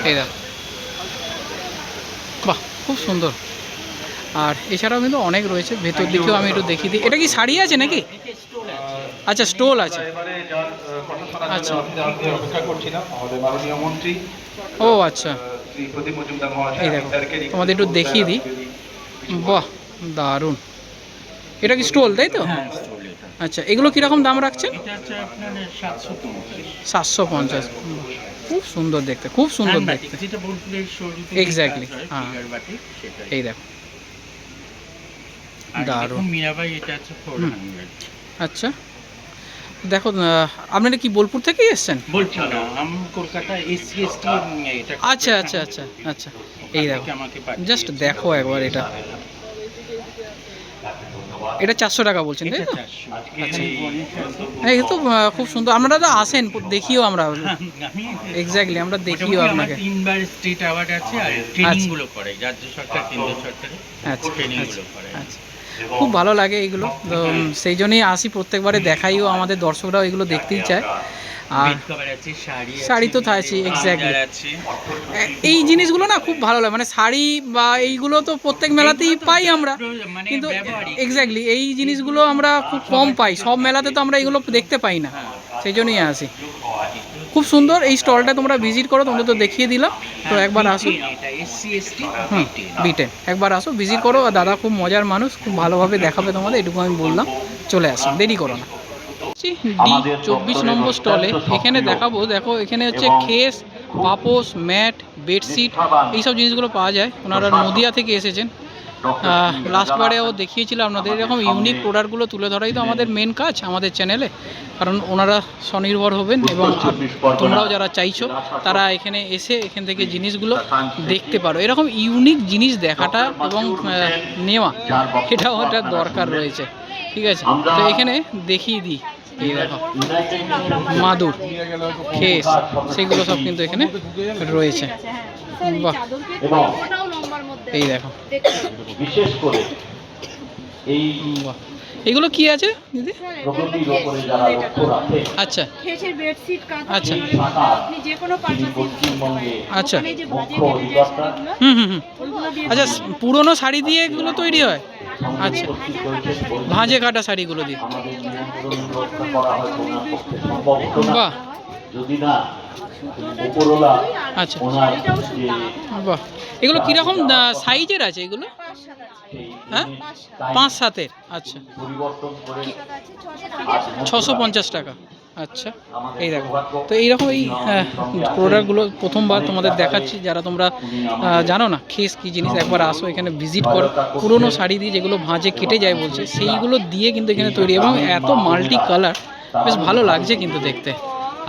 এই দেখো, বাহ, খুব সুন্দর। আর এছাড়াও কিন্তু অনেক রয়েছে, ভেতর দিকেও আমি একটু দেখিয়ে দিই। এটা কি শাড়ি আছে নাকি? আচ্ছা, স্টোল আছে। আচ্ছা, ও আচ্ছা, এই দেখো তোমাদের একটু দেখিয়ে দিই। বাহ, দারুণ। এটা কি স্টোল, তাই তো? আচ্ছা, এগুলো কীরকম দাম রাখছেন? 750। খুব সুন্দর দেখতে, খুব সুন্দর দেখতে। এক্স্যাক্টলি, হ্যাঁ, এই দেখো দারুণ। আচ্ছা, দেখো আপনারা কি বোলপুর থেকেই এসছেন? আচ্ছা আচ্ছা আচ্ছা আচ্ছা, এই দেখো জাস্ট দেখো একবার, এটা 400 টাকা বলছেন, তাই তো? আচ্ছা, এই তো খুব সুন্দর। আপনারা তো আসেন, দেখিও আমরা, এক্স্যাক্টলি আমরা দেখিও আপনাকে। 3বার স্টেট অ্যাওয়ার্ড আছে, আর ট্রেনিং গুলো করে রাজ্য সরকার, কেন্দ্র সরকার। আচ্ছা, আচ্ছা, খুব ভালো লাগে এইগুলো। তো সেই জন্যই আসি প্রত্যেকবারে, দেখাইও, আমাদের দর্শকরাও এগুলো দেখতেই চায়। আর শাড়ি তো থাকছে, এক্স্যাক্টলি। এই জিনিসগুলো না খুব ভালো লাগে, মানে শাড়ি বা এইগুলো তো প্রত্যেক মেলাতেই পাই আমরা, কিন্তু এক্স্যাক্টলি এই জিনিসগুলো আমরা খুব কম পাই। সব মেলাতে তো আমরা এগুলো দেখতে পাই না, সেই জন্যই আসি। খুব সুন্দর এই স্টলটা, তোমরা ভিজিট করো, তোমরা তো দেখিয়ে দিলাম। তো একবার আসো, B10 একবার আসো, ভিজিট করো। আর দাদা খুব মজার মানুষ, খুব ভালোভাবে দেখাবে তোমাদের, এটুকু আমি বললাম। চলে আসো, দেরি করো না। ডি 24 নম্বর স্টলে। এখানে দেখাবো, দেখো এখানে হচ্ছে খেস, পাপোশ, ম্যাট, বেডশিট এইসব জিনিসগুলো পাওয়া যায়। ওনারা নদিয়া থেকে এসেছেন। লাস্টবারেও দেখিয়েছিলাম আপনাদের। এরকম ইউনিক প্রোডাক্টগুলো তুলে ধরাই তো আমাদের মেন কাজ আমাদের চ্যানেলে, কারণ ওনারা স্বনির্ভর হবেন এবং তোমরাও যারা চাইছো তারা এখানে এসে এখান থেকে জিনিসগুলো দেখতে পারো। এরকম ইউনিক জিনিস দেখাটা এবং নেওয়া এটাও একটা দরকার রয়েছে, ঠিক আছে? তো এখানে দেখিয়ে দিই, এই দেখো মাদুর, খেস, সেগুলো সব কিন্তু এখানে রয়েছে। বাহ, এই দেখো বিশেষ করে এই বাহ, এগুলো কি আছে দিদি? প্রকৃতির উপরে যারা লক্ষ্য রাখে, আচ্ছা খেসের বেডশিট, কাঁথা, আচ্ছা আপনি যে কোনো পারপাসে পশ্চিমবঙ্গে আচ্ছা এই যে বাজে মুখ্য কেটে অধিকর্তা হুম। ওইগুলো দিয়ে আচ্ছা, পুরনো শাড়ি দিয়ে এগুলো তৈরি হয়? আচ্ছা, ভাঁজে কাটা শাড়িগুলো দিয়ে। আমাদের নিয়ন্ত্রণ রক্ষা করা হয়তো ওনার পক্ষে সম্ভব হতো না বাহ যদি না উপরওয়ালা আচ্ছা ওনার যে বাহ, এগুলো কীরকম সাইজের আছে এগুলো? হ্যাঁ, 5-7-এর। আচ্ছা, পরিবর্তন করে 650 টাকা। আচ্ছা, এই দেখো। তো এইরকম এই প্রোডাক্টগুলো প্রথমবার তোমাদের দেখাচ্ছি। যারা তোমরা জানো না খেস কী জিনিস, একবার আসো এখানে ভিজিট করো। পুরোনো শাড়ি দিয়ে যেগুলো ভাঁজে কেটে যায় বলছে, সেইগুলো দিয়ে কিন্তু এখানে তৈরি, এবং এত মাল্টি কালার, বেশ ভালো লাগছে কিন্তু দেখতে।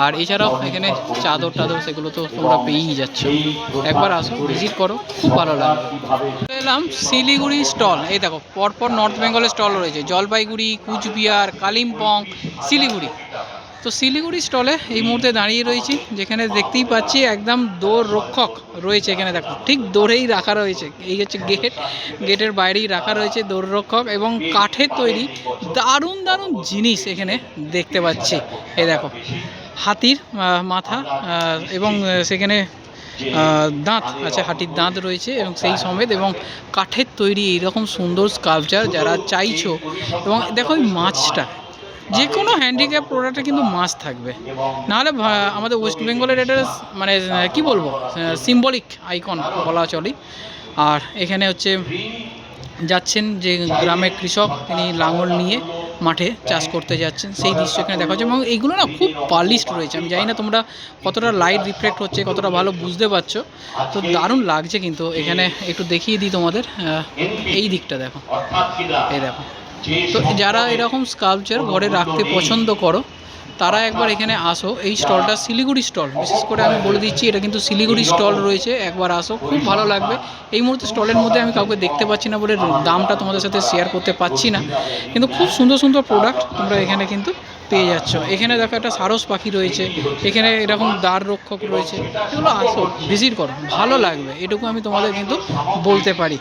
আর এছাড়াও এখানে চাদর টাদর সেগুলো তো তোমরা পেয়েই যাচ্ছ। একবার আসো, ভিজিট করো, খুব ভালো লাগবে। এলাম শিলিগুড়ি স্টল। এই দেখো পরপর নর্থ বেঙ্গলের স্টল রয়েছে, জলপাইগুড়ি, কুচবিহার, কালিম্পং, শিলিগুড়ি। তো শিলিগুড়ি স্টলে এই মুহূর্তে দাঁড়িয়ে রয়েছি, যেখানে দেখতেই পাচ্ছি একদম দৌড় রক্ষক রয়েছে। এখানে দেখো ঠিক দৌড়েই রাখা রয়েছে, এই হচ্ছে গেটের বাইরেই রাখা রয়েছে দৌড় রক্ষক, এবং কাঠের তৈরি দারুণ দারুণ জিনিস এখানে দেখতে পাচ্ছি। এই দেখো হাতির মাথা এবং সেখানে দাঁত আছে, হাতির দাঁত রয়েছে এবং সেই সমেত, এবং কাঠের তৈরি এইরকম সুন্দর স্কাল্পচার যারা চাইছো। এবং দেখো এই মাছটা, যে কোনো হ্যান্ডিক্যাপ প্রোডাক্টে কিন্তু মাছ থাকবে, নাহলে আমাদের ওয়েস্ট বেঙ্গলের এটা মানে কি বলবো, সিম্বলিক আইকন বলা চলে। আর এখানে হচ্ছে যাচ্ছেন যে গ্রামের কৃষক, তিনি লাঙল নিয়ে মাঠে চাষ করতে যাচ্ছেন, সেই দৃশ্য এখানে দেখা যাচ্ছে। এবং এইগুলো না খুব পালিশড রয়েছে। আমি জানি না তোমরা কতটা লাইট রিফ্লেক্ট হচ্ছে, কতটা ভালো বুঝতে পারছো, তো দারুণ লাগছে কিন্তু। এখানে একটু দেখিয়ে দিই তোমাদের, এই দিকটা দেখো, এই দেখো। তো যারা এরকম স্কাল্পচার ঘরে রাখতে পছন্দ করো, তারা একবার এখানে আসো। এই স্টলটা শিলিগুড়ি স্টল, বিশেষ করে আমি বলে দিচ্ছি এটা কিন্তু শিলিগুড়ি স্টল রয়েছে। একবার আসো, খুব ভালো লাগবে। এই মুহূর্তে স্টলের মধ্যে আমি কাউকে দেখতে পাচ্ছি না বলে দামটা তোমাদের সাথে শেয়ার করতে পারছি না, কিন্তু খুব সুন্দর সুন্দর প্রোডাক্ট তোমরা এখানে কিন্তু পেয়ে যাচ্ছ। এখানে দেখো একটা সারস পাখি রয়েছে, এখানে এরকম দ্বার রক্ষক রয়েছে। এগুলো আসো, ভিজিট করো, ভালো লাগবে, এটুকু আমি তোমাদের কিন্তু বলতে পারি।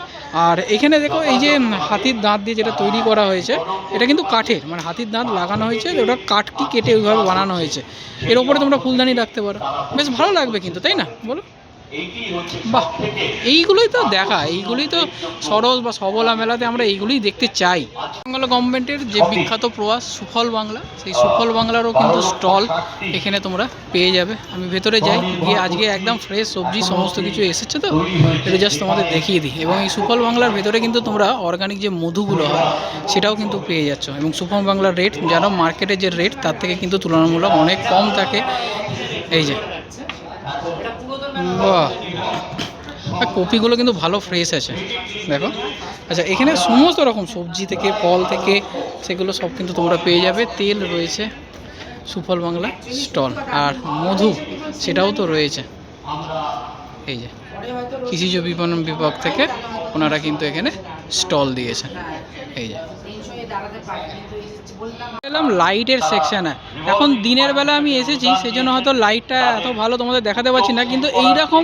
আর এখানে দেখো এই যে হাতির দাঁত দিয়ে যেটা তৈরি করা হয়েছে, এটা কিন্তু কাঠের, মানে হাতির দাঁত লাগানো হয়েছে, ওটা কাঠকি কেটে ওইভাবে বানানো হয়েছে। এর ওপরে তোমরা ফুলদানি রাখতে পারো, বেশ ভালো লাগবে কিন্তু, তাই না বলো? বাহ, এইগুলোই তো দেখা, এইগুলোই তো সরস বা সবলা মেলাতে আমরা এইগুলোই দেখতে চাই। বাংলা গভর্নমেন্টের যে বিখ্যাত প্রয়াস সুফল বাংলা, সেই সুফল বাংলারও কিন্তু স্টল এখানে তোমরা পেয়ে যাবে। আমি ভেতরে যাই, গিয়ে আজকে একদম ফ্রেশ সবজি সমস্ত কিছু এসেছে, তো এটা জাস্ট তোমাদের দেখিয়ে দিই। এবং এই সুফল বাংলার ভেতরে কিন্তু তোমরা অর্গানিক যে মধুগুলো হয় সেটাও কিন্তু পেয়ে যাচ্ছ। এবং সুফল বাংলার রেট যেন মার্কেটের যে রেট তার থেকে কিন্তু তুলনামূলক অনেক কম থাকে। এই যে বাহ, কপিগুলো কিন্তু ভালো ফ্রেশ আছে দেখো। আচ্ছা, এখানে সমস্ত রকম সবজি থেকে ফল থেকে সেগুলো সব কিন্তু তোমরা পেয়ে যাবে। তেল রয়েছে সুফল বাংলা স্টল, আর মধু সেটাও তো রয়েছে। এই যে কৃষিজ বিপণন বিভাগ থেকে ওনারা কিন্তু এখানে স্টল দিয়েছে। এই যে এলাম লাইটের সেকশানে। এখন দিনের বেলা আমি এসেছি, সেই জন্য হয়তো লাইটটা এত ভালো তোমাদের দেখাতে পারছি না, কিন্তু এইরকম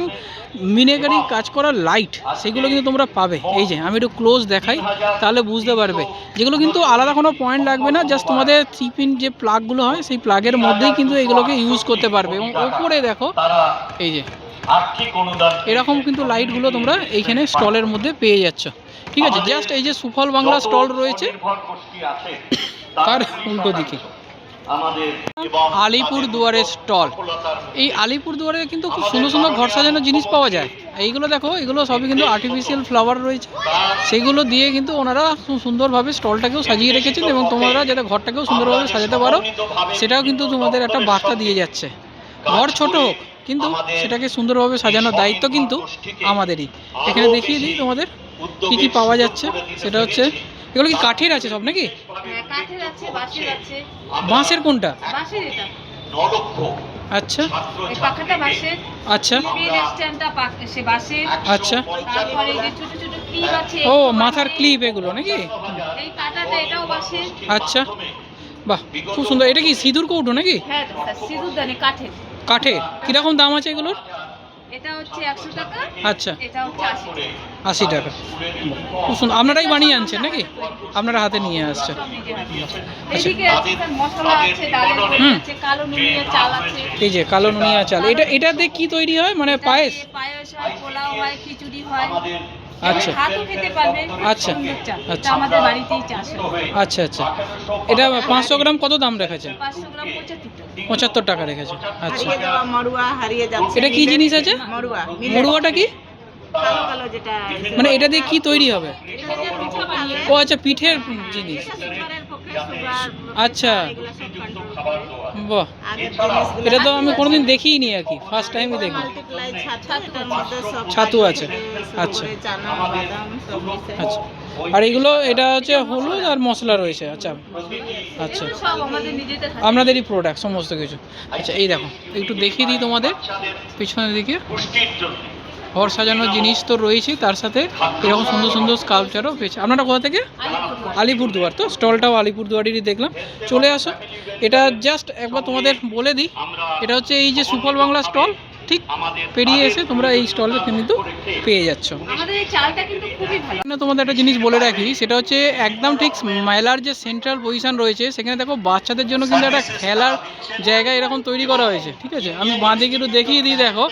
মিনেকারি কাজ করা লাইট সেগুলো কিন্তু তোমরা পাবে। এই যে আমি একটু ক্লোজ দেখাই, তাহলে বুঝতে পারবে। যেগুলো কিন্তু আলাদা কোনো পয়েন্ট লাগবে না, জাস্ট তোমাদের 3 পিন যে প্লাগগুলো হয় সেই প্লাগের মধ্যেই কিন্তু এগুলোকে ইউজ করতে পারবে। এবং ওপরে দেখো এই যে এরকম কিন্তু লাইটগুলো তোমরা এইখানে স্টলের মধ্যে পেয়ে যাচ্ছ, ঠিক আছে? জাস্ট এই যে সুফল বাংলা স্টল রয়েছে তার উল্টো দিকে আলিপুর দুয়ারের স্টল। এই আলিপুরদুয়ারে কিন্তু খুব সুন্দর সুন্দর ঘর সাজানোর জিনিস পাওয়া যায়। এইগুলো দেখো, এগুলো সবই কিন্তু আর্টিফিশিয়াল ফ্লাওয়ার রয়েছে, সেইগুলো দিয়ে কিন্তু ওনারা খুব সুন্দরভাবে স্টলটাকেও সাজিয়ে রেখেছেন এবং তোমরা যাতে ঘরটাকেও সুন্দরভাবে সাজাতে পারো সেটাও কিন্তু তোমাদের একটা বার্তা দিয়ে যাচ্ছে। ঘর ছোট হোক কিন্তু সেটাকে সুন্দরভাবে সাজানোর দায়িত্ব কিন্তু আমাদেরই। এখানে দেখিয়ে দিই তোমাদের কী কী পাওয়া যাচ্ছে। সেটা হচ্ছে এগুলো কি কাঠের আছে সব নাকি? হ্যাঁ, কাঠের আছে, বাঁশের আছে। বাঁশের কোনটা? বাঁশের এটা। আচ্ছা এই পাখাটা বাঁশের। আচ্ছা ক্লিপ স্ট্যান্ডটা সে বাঁশের। আচ্ছা। তারপরে এই যে ছোট ছোট ক্লিপ আছে। ও মাথার ক্লিপ এগুলো নাকি? এই কাঁটাটা এটাও বাঁশের। আচ্ছা বাহ, খুব সুন্দর। এটা কি সিঁদুর কৌটো নাকি? হ্যাঁ, সিঁদুরদানি কাঠের। কাঠের। কীরকম দাম আছে এগুলোর? এটা হচ্ছে 100 টাকা। আচ্ছা এটা হচ্ছে 80 টাকা। 80 টাকা। খুব সুন্দর। আপনারাই বানিয়ে আনছেন নাকি? আপনারা হাতে নিয়ে আসছেন? সব নিজে হাতে। এদিকে আছে স্যার মশলা আছে, ডালের বড়ি আছে, কালো নুনিয়া চাল আছে। এই যে কালো নুনিয়া চাল, এটা দিয়ে কি তৈরি হয়? মানে পায়েস? পায়েস হয়, পোলাও হয়, খিচুড়ি হয়। আচ্ছা ভাতও খেতে পারবে। আচ্ছা সুন্দর চাল। এটা আচ্ছা আমাদের বাড়িতেই চাষ হয়। আচ্ছা আচ্ছা। এটা 500 গ্রাম কত দাম রেখেছেন? 500 গ্রাম 75 টাকা। 75 টাকা রেখেছে। আচ্ছা, হারিয়ে যাওয়া মড়ুয়া হারিয়ে যাচ্ছে। এটা কি জিনিস আছে? মড়ুয়া মড়ুয়াটা কি? কালো কালো যেটা মানে এটা দিয়ে কি তৈরি হবে? এটা দিয়ে পিঠা বানিয়ে ও আচ্ছা, পিঠের জিনিস। সুগারের পক্ষে সুগার আচ্ছা এগুলো সব কন্ট্রোল করে। বাহ, আগের জিনিসগুলো এটা তো আমি কোনোদিন দেখিনি আর কি, ফার্স্ট টাইমই দেখি। মাল্টিপ্লাই ছাতু এটার মধ্যে সব ছাতু আছে। শুরু আচ্ছা করে চানা বাদাম সব মিশে। আচ্ছা। আর এগুলো এটা হচ্ছে হলুদ আর মশলা রয়েছে। আচ্ছা আচ্ছা, এগুলো সব আমাদের নিজেদের হাতে। আপনাদেরই প্রোডাক্ট সমস্ত কিছু। আচ্ছা এই দেখো, একটু দেখিয়ে দিই তোমাদের পিছনের দিকে। ঘর সাজানোর জিনিস তো রয়েছে, তার সাথে এরকম সুন্দর সুন্দর স্কাল্পচারও পেয়েছে। আপনারা কোথা থেকে? আলিপুরদুয়ার। তো স্টলটাও আলিপুরদুয়ারেরই দেখলাম। চলে আসো। এটা জাস্ট একবার তোমাদের বলে দিই, এটা হচ্ছে এই যে সুফল বাংলা স্টল, ঠিক পেরিয়ে এসে তোমরা এই স্টলে কিন্তু পেয়ে যাচ্ছ। আমাদের এই চালটা কিন্তু খুবই ভালো। এখানে তোমাদের একটা জিনিস বলে রাখি, সেটা হচ্ছে একদম ঠিক মেলার যে সেন্ট্রাল পজিশন রয়েছে সেখানে দেখো বাচ্চাদের জন্য কিন্তু একটা খেলার জায়গা এরকম তৈরি করা হয়েছে। ঠিক আছে, আমি বাঁ দিকে একটু দেখিয়ে দিই। দেখো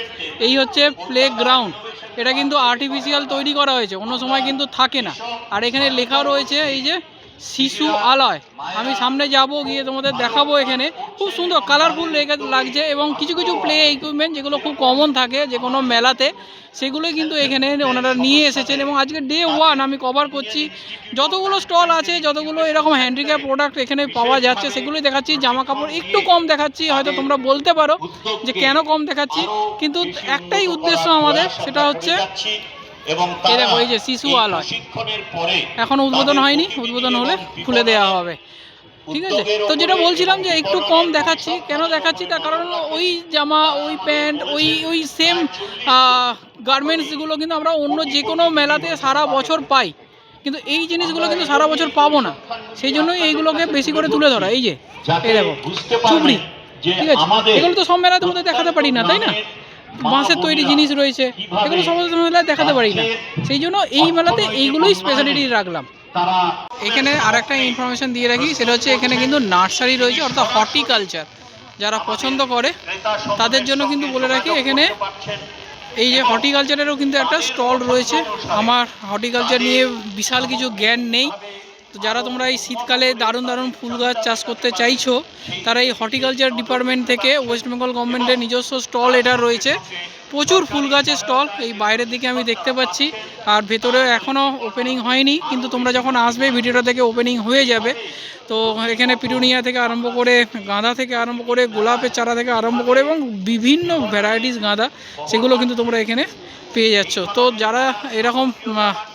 এই হচ্ছে প্লে গ্রাউন্ড। এটা কিন্তু আর্টিফিশিয়াল তৈরি করা হয়েছে, অন্য সময় কিন্তু থাকে না। আর এখানে লেখাও রয়েছে এই যে শিশু আলয়। আমি সামনে যাব, গিয়ে তোমাদের দেখাবো। এখানে খুব সুন্দর কালারফুল লাগছে এবং কিছু কিছু প্লে ইকুইপমেন্ট যেগুলো খুব কমন থাকে যে কোনো মেলাতে, সেগুলোই কিন্তু এখানে ওনারা নিয়ে এসেছেন। এবং আজকে ডে 1 আমি কভার করছি। যতগুলো স্টল আছে, যতগুলো এরকম হ্যান্ডিক্রাফট প্রোডাক্ট এখানে পাওয়া যাচ্ছে সেগুলোই দেখাচ্ছি। জামা কাপড় একটু কম দেখাচ্ছি, হয়তো তোমরা বলতে পারো যে কেন কম দেখাচ্ছি, কিন্তু একটাই উদ্দেশ্য আমাদের, সেটা হচ্ছে এই দেখো এই যে শিশু আলয় এখনো উদ্বোধন হয়নি, উদ্বোধন হলে খুলে দেওয়া হবে। ঠিক আছে, তো যেটা বলছিলাম যে একটু কম দেখাচ্ছি। কেন দেখাচ্ছি তার কারণ ওই জামা, ওই প্যান্ট, ওই সেম গার্মেন্টসগুলো কিন্তু আমরা অন্য যে কোনো মেলাতে সারা বছর পাই, কিন্তু এই জিনিসগুলো কিন্তু সারা বছর পাবো না। সেই জন্যই এইগুলোকে বেশি করে তুলে ধরা। এই যে এই দেখো চুবড়ি, ঠিক আছে, এগুলো তো সব মেলাতে মধ্যে দেখাতে পারি না, তাই না? বাঁশের তৈরি জিনিস রয়েছে, এগুলো সমস্ত মেলায় দেখাতে পারি না। সেই জন্য এই মেলাতে এইগুলোই স্পেশালিটি রাখলাম। এখানে আর একটা ইনফরমেশন দিয়ে রাখি, সেটা হচ্ছে এখানে কিন্তু নার্সারি রয়েছে, অর্থাৎ হর্টিকালচার যারা পছন্দ করে তাদের জন্য কিন্তু বলে রাখি, এখানে এই যে হর্টিকালচারেরও কিন্তু একটা স্টল রয়েছে। আমার হর্টিকালচার নিয়ে বিশাল কিছু জ্ঞান নেই, তো যারা তোমরা এই শীতকালে দারুণ দারুণ ফুল গাছ চাষ করতে চাইছো, তারা এই হর্টিকালচার ডিপার্টমেন্ট থেকে ওয়েস্ট বেঙ্গল গভর্নমেন্টের নিজস্ব স্টল এটা রয়েছে। প্রচুর ফুল গাছের স্টল এই বাইরের দিকে আমি দেখতে পাচ্ছি, আর ভেতরে এখনও ওপেনিং হয়নি, কিন্তু তোমরা যখন আসবে ভিডিওটা থেকে ওপেনিং হয়ে যাবে। তো এখানে পিটুনিয়া থেকে আরম্ভ করে, গাঁদা থেকে আরম্ভ করে, গোলাপের চারা থেকে আরম্ভ করে এবং বিভিন্ন ভ্যারাইটিস গাঁদা, সেগুলো কিন্তু তোমরা এখানে পেয়ে যাচ্ছ। তো যারা এরকম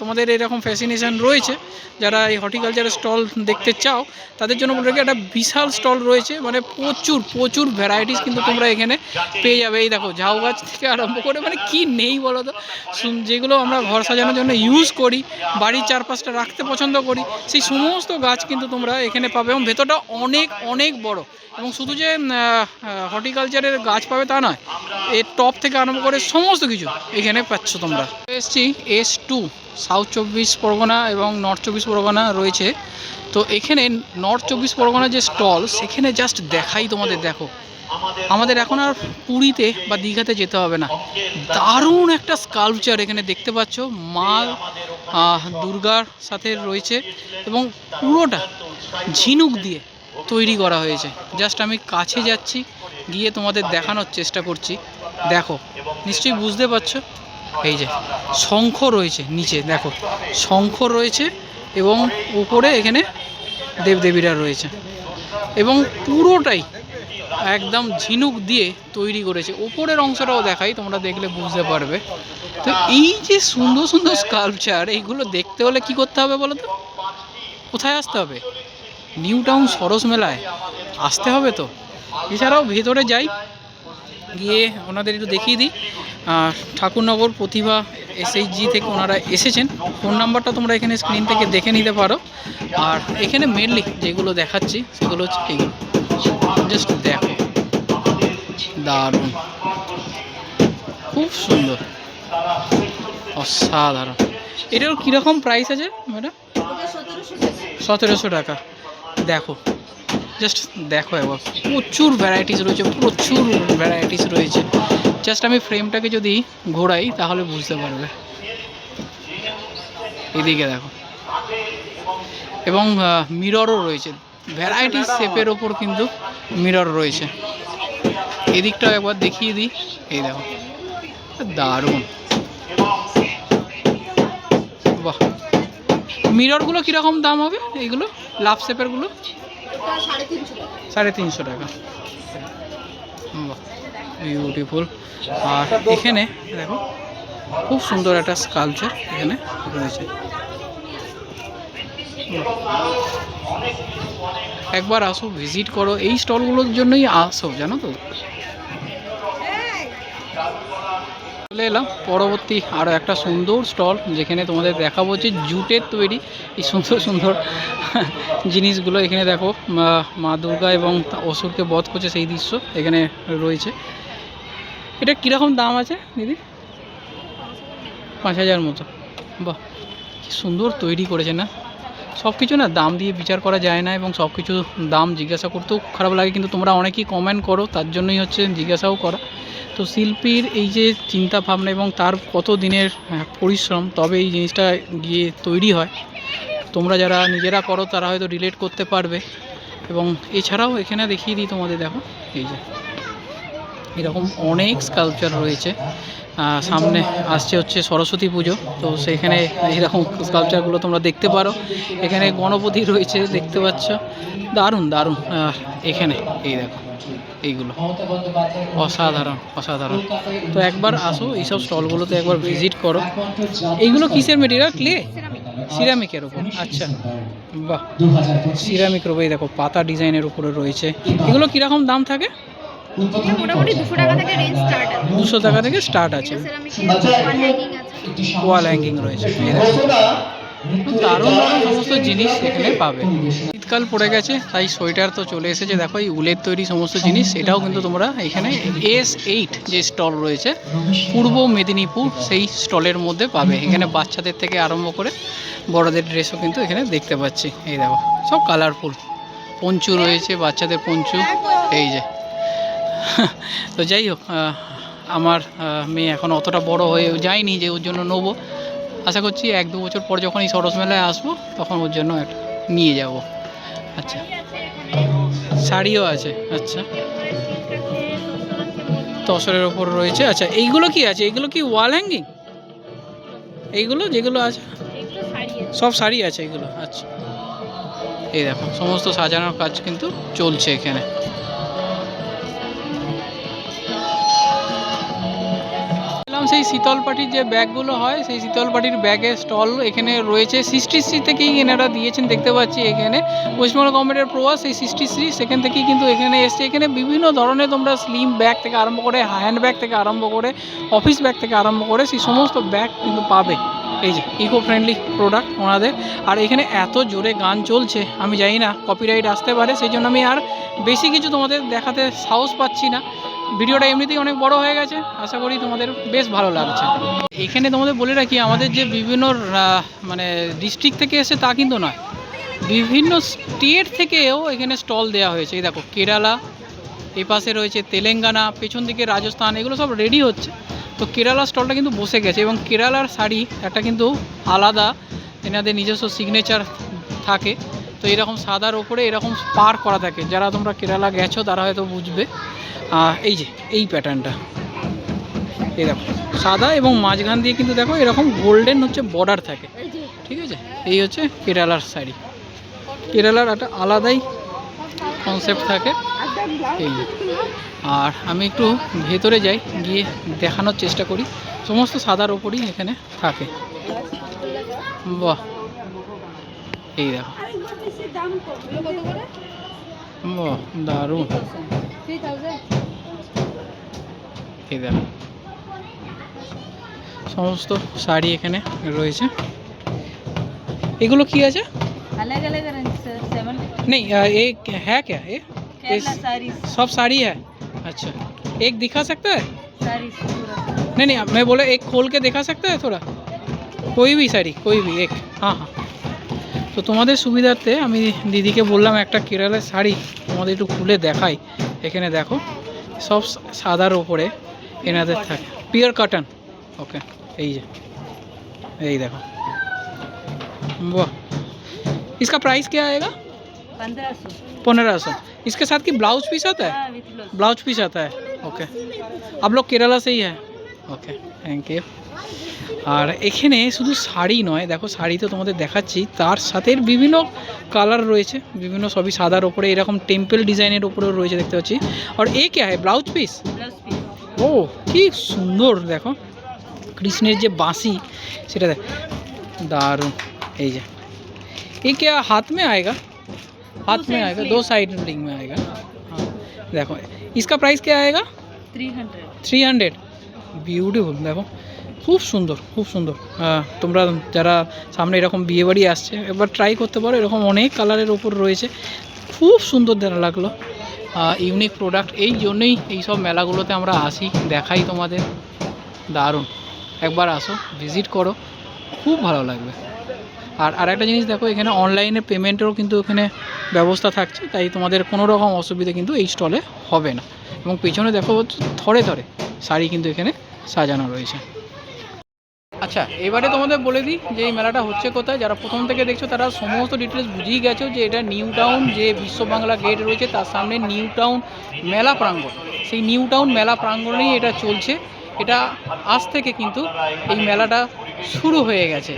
তোমাদের এরকম ফ্যাসিনেশন রয়েছে, যারা এই হর্টিকালচারের স্টল দেখতে চাও, তাদের জন্য বলে রাখি একটা বিশাল স্টল রয়েছে। মানে প্রচুর প্রচুর ভ্যারাইটিস কিন্তু তোমরা এখানে পেয়ে যাবে। এই দেখো ঝাউ গাছ থেকে আরম্ভ করে, মানে কি নেই বলো তো, যেগুলো আমরা ঘর সাজানোর জন্য ইউজ করি, বাড়ির চারপাশটা রাখতে পছন্দ করি, সেই সমস্ত গাছ কিন্তু তোমরা এখানে পাবে। এবং ভেতরটা অনেক অনেক বড়, এবং শুধু যে হর্টিকালচারের গাছ পাবে তা নয়, এর টপ থেকে আরম্ভ করে সমস্ত কিছু এখানে পাচ্ছ তোমরা। এসছি S2 সাউথ 24 পরগনা এবং নর্থ 24 পরগনা রয়েছে। তো এখানে নর্থ 24 পরগনা যে স্টল, সেখানে জাস্ট দেখাই তোমাদের। দেখো আমাদের এখন আর পুরীতে বা দীঘাতে যেতে হবে না, দারুণ একটা স্কাল্পচার এখানে দেখতে পাচ্ছ। মা দুর্গার সাথে রয়েছে এবং পুরোটা ঝিনুক দিয়ে তৈরি করা হয়েছে। জাস্ট আমি কাছে যাচ্ছি, গিয়ে তোমাদের দেখানোর চেষ্টা করছি। দেখো, নিশ্চয়ই বুঝতে পারছো, এই যে শঙ্খ রয়েছে নিচে, দেখো শঙ্খ রয়েছে এবং উপরে এখানে দেবদেবীরা রয়েছে এবং পুরোটাই একদম ঝিনুক দিয়ে তৈরি করেছে। ওপরের অংশটাও দেখাই, তোমরা দেখলে বুঝতে পারবে। তো এই যে সুন্দর সুন্দর স্কাল্পচার, এইগুলো দেখতে হলে কি করতে হবে বলো তো? কোথায় আসতে হবে? নিউ টাউন সরস মেলায় আসতে হবে তো। এছাড়াও ভেতরে যাই, গিয়ে ওনাদের একটু দেখিয়ে দিই। ঠাকুরনগর প্রতিভা SHG থেকে ওনারা এসেছেন। ফোন নাম্বারটা তোমরা এখানে স্ক্রিন থেকে দেখে নিতে পারো। আর এখানে মেনলি যেগুলো দেখাচ্ছি সেগুলো হচ্ছে এইগুলো, জাস্ট দেখো, দারুণ, খুব সুন্দর, অসাধারণ। এটার কীরকম প্রাইস আছে ম্যাডাম? 1700 টাকা। দেখো, জাস্ট দেখো একবার, প্রচুর ভ্যারাইটিস রয়েছে, প্রচুর ভ্যারাইটিস রয়েছে। জাস্ট আমি ফ্রেমটাকে যদি ঘোরাই তাহলে বুঝতে পারবে। এদিকে দেখো, এবং মিররও রয়েছে, ভ্যারাইটিস শেপের ওপর কিন্তু মিরর রয়েছে। এদিকটাও একবার দেখিয়ে দিই, এই দেখো, দারুণ, বাহ। মিররগুলো কীরকম দাম হবে এইগুলো, লাভ শেপেরগুলো? 350 টাকা। বাহ, বিউটিফুল। আর এখানে দেখো, খুব সুন্দর একটা স্কাল্পচার এখানে রয়েছে। একবার আসো, ভিজিট করো, এই স্টলগুলোর জন্যই আসো, জানো তো। চলে এলাম পরবর্তী আরও একটা সুন্দর স্টল, যেখানে তোমাদের দেখাবো যে জুটের তৈরি এই সুন্দর সুন্দর জিনিসগুলো। এখানে দেখো, মা দুর্গা এবং অসুরকে বধ করছে সেই দৃশ্য এখানে রয়েছে। এটা কীরকম দাম আছে দিদি? 5000 মতো। বাহ, কি সুন্দর তৈরি করেছে না। সব কিছু না দাম দিয়ে বিচার করা যায় না, এবং সব কিছু দাম জিজ্ঞাসা করতেও খারাপ লাগে, কিন্তু তোমরা অনেকেই কমেন্ট করো, তার জন্যই হচ্ছে জিজ্ঞাসাও করা। তো শিল্পীর এই যে চিন্তা ভাবনা এবং তার কত দিনের পরিশ্রম, তবে এই জিনিসটা গিয়ে তৈরি হয়। তোমরা যারা নিজেরা করো তারা হয়তো রিলেট করতে পারবে। এবং এছাড়াও এখানে দেখিয়ে দিই তোমাদের, দেখো এই যে এরকম অনেক স্কাল্পচার রয়েছে। সামনে আসছে হচ্ছে সরস্বতী পুজো, তো সেখানে এইরকম স্কাল্পচারগুলো তোমরা দেখতে পারো। এখানে গণপতি রয়েছে, দেখতে পাচ্ছ, দারুণ দারুণ। এখানে এই দেখো, এইগুলো অসাধারণ অসাধারণ। তো একবার আসো, এইসব স্টলগুলোতে একবার ভিজিট করো। এইগুলো কিসের মেটেরিয়াল? ক্লে, সিরামিকের ওপর। আচ্ছা, বাহ, সিরামিকের ওপর। এই দেখো, পাতা ডিজাইনের উপরে রয়েছে। এগুলো কীরকম দাম থাকে? মোটামুটি 200 টাকা থেকে রেঞ্জ স্টার্ট আছে। 200 টাকা থেকে স্টার্ট আছে। ওয়াল হ্যাঙ্গিং রয়েছে। দারুণ দারুণ সমস্ত জিনিস এখানে পাবে। শীতকাল পড়ে গেছে, তাই সোয়েটার তো চলে এসেছে। দেখো, এই উলের তৈরি সমস্ত জিনিস, এটাও কিন্তু তোমরা এখানে S8 যে স্টল রয়েছে পূর্ব মেদিনীপুর, সেই স্টলের মধ্যে পাবে। এখানে বাচ্চাদের থেকে আরম্ভ করে বড়দের ড্রেসও কিন্তু এখানে দেখতে পাচ্ছি। এই দেখো, সব কালারফুল। পঞ্চু রয়েছে, বাচ্চাদের পঞ্চু, এই যে। তো যাই হোক, আমার মেয়ে এখন অতটা বড় হয়ে যায়নি যে ওর জন্য নেবো। আশা করছি 1-2 বছর পর যখন এই সরস মেলায় আসবো তখন ওর জন্য একটা নিয়ে যাব। আচ্ছা, শাড়িও আছে। আচ্ছা, তসরের ওপর রয়েছে। আচ্ছা, এইগুলো কি আছে? এইগুলো কি ওয়াল হ্যাঙ্গিং? এইগুলো যেগুলো আছে সব শাড়ি আছে এগুলো? আচ্ছা, এই দেখো, সমস্ত সাজানোর কাজ কিন্তু চলছে এখানে। সেই শীতলপাটির যে ব্যাগগুলো হয়, সেই শীতলপাটির ব্যাগের স্টল এখানে রয়েছে। 60 থেকেই এনারা দিয়েছেন, দেখতে পাচ্ছি এখানে ওয়েস্টবেঙ্গল গভর্নমেন্টের প্রয়াস, এই 60 সেখান থেকেই কিন্তু এখানে এসছে। এখানে বিভিন্ন ধরনের তোমরা স্লিম ব্যাগ থেকে আরম্ভ করে, হ্যান্ড ব্যাগ থেকে আরম্ভ করে, অফিস ব্যাগ থেকে আরম্ভ করে সেই সমস্ত ব্যাগ কিন্তু পাবে। এই যে ইকো ফ্রেন্ডলি প্রোডাক্ট ওনাদের। আর এখানে এত জোরে গান চলছে, আমি জানি না কপিরাইট আসতে পারে, সেই জন্য আমি আর বেশি কিছু তোমাদের দেখাতে সাহস পাচ্ছি না। ভিডিওটা এমনিতেই অনেক বড় হয়ে গেছে, আশা করি তোমাদের বেশ ভালো লাগছে। এখানে তোমাদের বলে রাখি, আমাদের যে বিভিন্ন মানে ডিস্ট্রিক্ট থেকে এসে তা কিন্তু নয়, বিভিন্ন স্টেট থেকেও এখানে স্টল দেওয়া হয়েছে। এই দেখো, কেরালা, এই পাশে রয়েছে তেলেঙ্গানা, পেছন দিকে রাজস্থান, এগুলো সব রেডি হচ্ছে। তো কেরালা স্টলটা কিন্তু বসে গেছে, এবং কেরালার শাড়ি একটা কিন্তু আলাদা, এনাদের নিজস্ব সিগনেচার থাকে। তো এরকম সাদার ওপরে এরকম পার করা থাকে, যারা তোমরা কেরালা গেছো তারা হয়তো বুঝবে। এই যে এই প্যাটার্নটা, এই দেখো সাদা এবং মাঝখান দিয়ে কিন্তু দেখো এরকম গোল্ডেন হচ্ছে বর্ডার থাকে, ঠিক আছে। এই হচ্ছে কেরালার শাড়ি, কেরালার একটা আলাদাই কনসেপ্ট থাকে এই। আর আমি একটু ভেতরে যাই, গিয়ে দেখানোর চেষ্টা করি। সমস্ত সাদার ওপরই এখানে থাকে। বাহ, এই দেখো, বাহ দারুণ, এই দেখো সমস্ত শাড়ি এখানে রয়েছে। এগুলো কি আছে? अलग अलग रंग से 7 नहीं ये है क्या ये? केरला साड़ी सब साड़ी है? अच्छा, एक दिखा सकता है? साड़ी पूरा नहीं नहीं, मैं बोला एक खोल के दिखा सकता है थोड़ा, कोई भी শাড়ি कोई भी एक। हाँ हाँ, তো তোমাদের সুবিধার্থে আমি দিদিকে বললাম একটা কেরালার শাড়ি তোমাদের একটু খুলে দেখাই। এখানে দেখো সব সাদার ওপরে এনাদের থাকে, পিওর কটন। ওকে, এই যে এই দেখো, वाह। इसका प्राइस क्या आएगा? 1500 1500। इसके साथ की ब्लाउज पीस आता है? विथ ब्लाउज ब्लाउज पीस आता है। ओके, आप लोग केराला से ही है? ওকে, থ্যাংক ইউ। আর এখানে শুধু শাড়ি নয়, দেখো শাড়ি তো তোমাদের দেখাচ্ছি, তার সাথে বিভিন্ন কালার রয়েছে, বিভিন্ন সবই সাদার ওপরে এরকম টেম্পল ডিজাইনের ওপরেও রয়েছে দেখতে পাচ্ছি। আর এ কে হয়? Blouse piece? ब्लाउज पीस ও কি সুন্দর, দেখো কৃষ্ণের যে বাঁশি সেটা দেখ, দারুণ। এই যে ये क्या हाथ में आएगा? हाथ में आएगा, 2 साइड रिंग में आएगा। हाँ देखो, इसका प्राइस क्या आएगा? 300 300। বিউটিফুল, দেখো খুব সুন্দর, খুব সুন্দর। তোমরা যারা সামনে এরকম বিয়েবাড়ি আসছে একবার ট্রাই করতে পারো, এরকম অনেক কালারের ওপর রয়েছে, খুব সুন্দর দেখা লাগলো। ইউনিক প্রোডাক্ট, এই জন্যই এইসব মেলাগুলোতে আমরা আসি, দেখাই তোমাদের। দারুণ, একবার আসো, ভিজিট করো, খুব ভালো লাগবে। আর আরেকটা জিনিস দেখো, এখানে অনলাইনে পেমেন্টেরও কিন্তু এখানে ব্যবস্থা থাকছে, তাই তোমাদের কোনো রকম অসুবিধা কিন্তু এই স্টলে হবে না। এবং পেছনে দেখো থরে থরে শাড়ি কিন্তু এখানে সাজানো রয়েছে। আচ্ছা, এবারে তোমাদের বলে দিই যে এই মেলাটা হচ্ছে কোথায়। যারা প্রথম থেকে দেখছো তারা সমস্ত ডিটেলস বুঝিয়ে গেছো যে এটা নিউ টাউন, যে বিশ্ব বাংলা গেট রয়েছে তার সামনে নিউ টাউন মেলা প্রাঙ্গণ, সেই নিউ টাউন মেলা প্রাঙ্গণেই এটা চলছে। এটা আজ থেকে কিন্তু এই মেলাটা শুরু হয়ে গেছে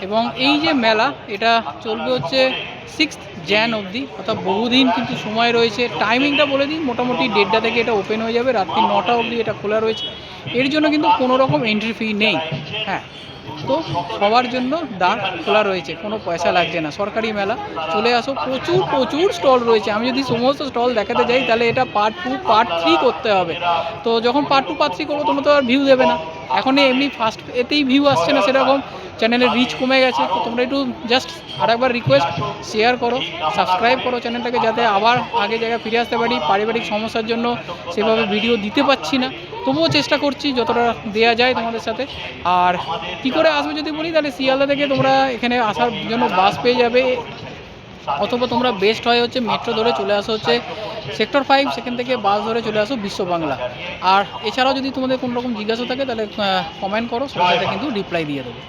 এবং এই যে মেলা এটা চলবে হচ্ছে 6 jan অবধি, অর্থাৎ বহুদিন কিন্তু সময় রয়েছে। টাইমিংটা বলে দিই, মোটামুটি 1:30 থেকে এটা ওপেন হয়ে যাবে, রাত্রি 9টা অবধি এটা খোলা রয়েছে। এর জন্য কিন্তু কোনো রকম এন্ট্রি ফি নেই। হ্যাঁ, তো সবার জন্য দ্বার খোলা রয়েছে, কোনো পয়সা লাগছে না, সরকারি মেলা। চলে আসো, প্রচুর প্রচুর স্টল রয়েছে। আমি যদি সমস্ত স্টল দেখাতে যাই তাহলে এটা পার্ট 2 পার্ট 3 করতে হবে। তো যখন পার্ট 2 পার্ট 3 করবো তোমরা তো আর ভিউ দেবে না, এখন এমনি ফার্স্ট এতেই ভিউ আসছে না সেরকম, চ্যানেলের রিচ কমে গেছে। তো তোমরা একটু জাস্ট আরেকবার রিকোয়েস্ট, শেয়ার করো, সাবস্ক্রাইব করো চ্যানেলটাকে, যাতে আবার আগে জায়গায় ফিরে আসতে পারি। পারিবারিক সমস্যার জন্য সেভাবে ভিডিও দিতে পারছি না, তবুও চেষ্টা করছি যতটা দেওয়া যায় তোমাদের সাথে। আর কী করে আসবে যদি বলি, তাহলে শিয়ালদা থেকে তোমরা এখানে আসার জন্য বাস পেয়ে যাবে, অথবা তোমরা বেস্ট হয় হচ্ছে মেট্রো ধরে চলে আসো হচ্ছে সেক্টর 5, সেখান থেকে বাস ধরে চলে আসো বিশ্ব বাংলা। আর এছাড়াও যদি তোমাদের কোনো রকম জিজ্ঞাসা থাকে তাহলে কমেন্ট করো, সাথে সাথে কিন্তু রিপ্লাই দিয়ে দেবো।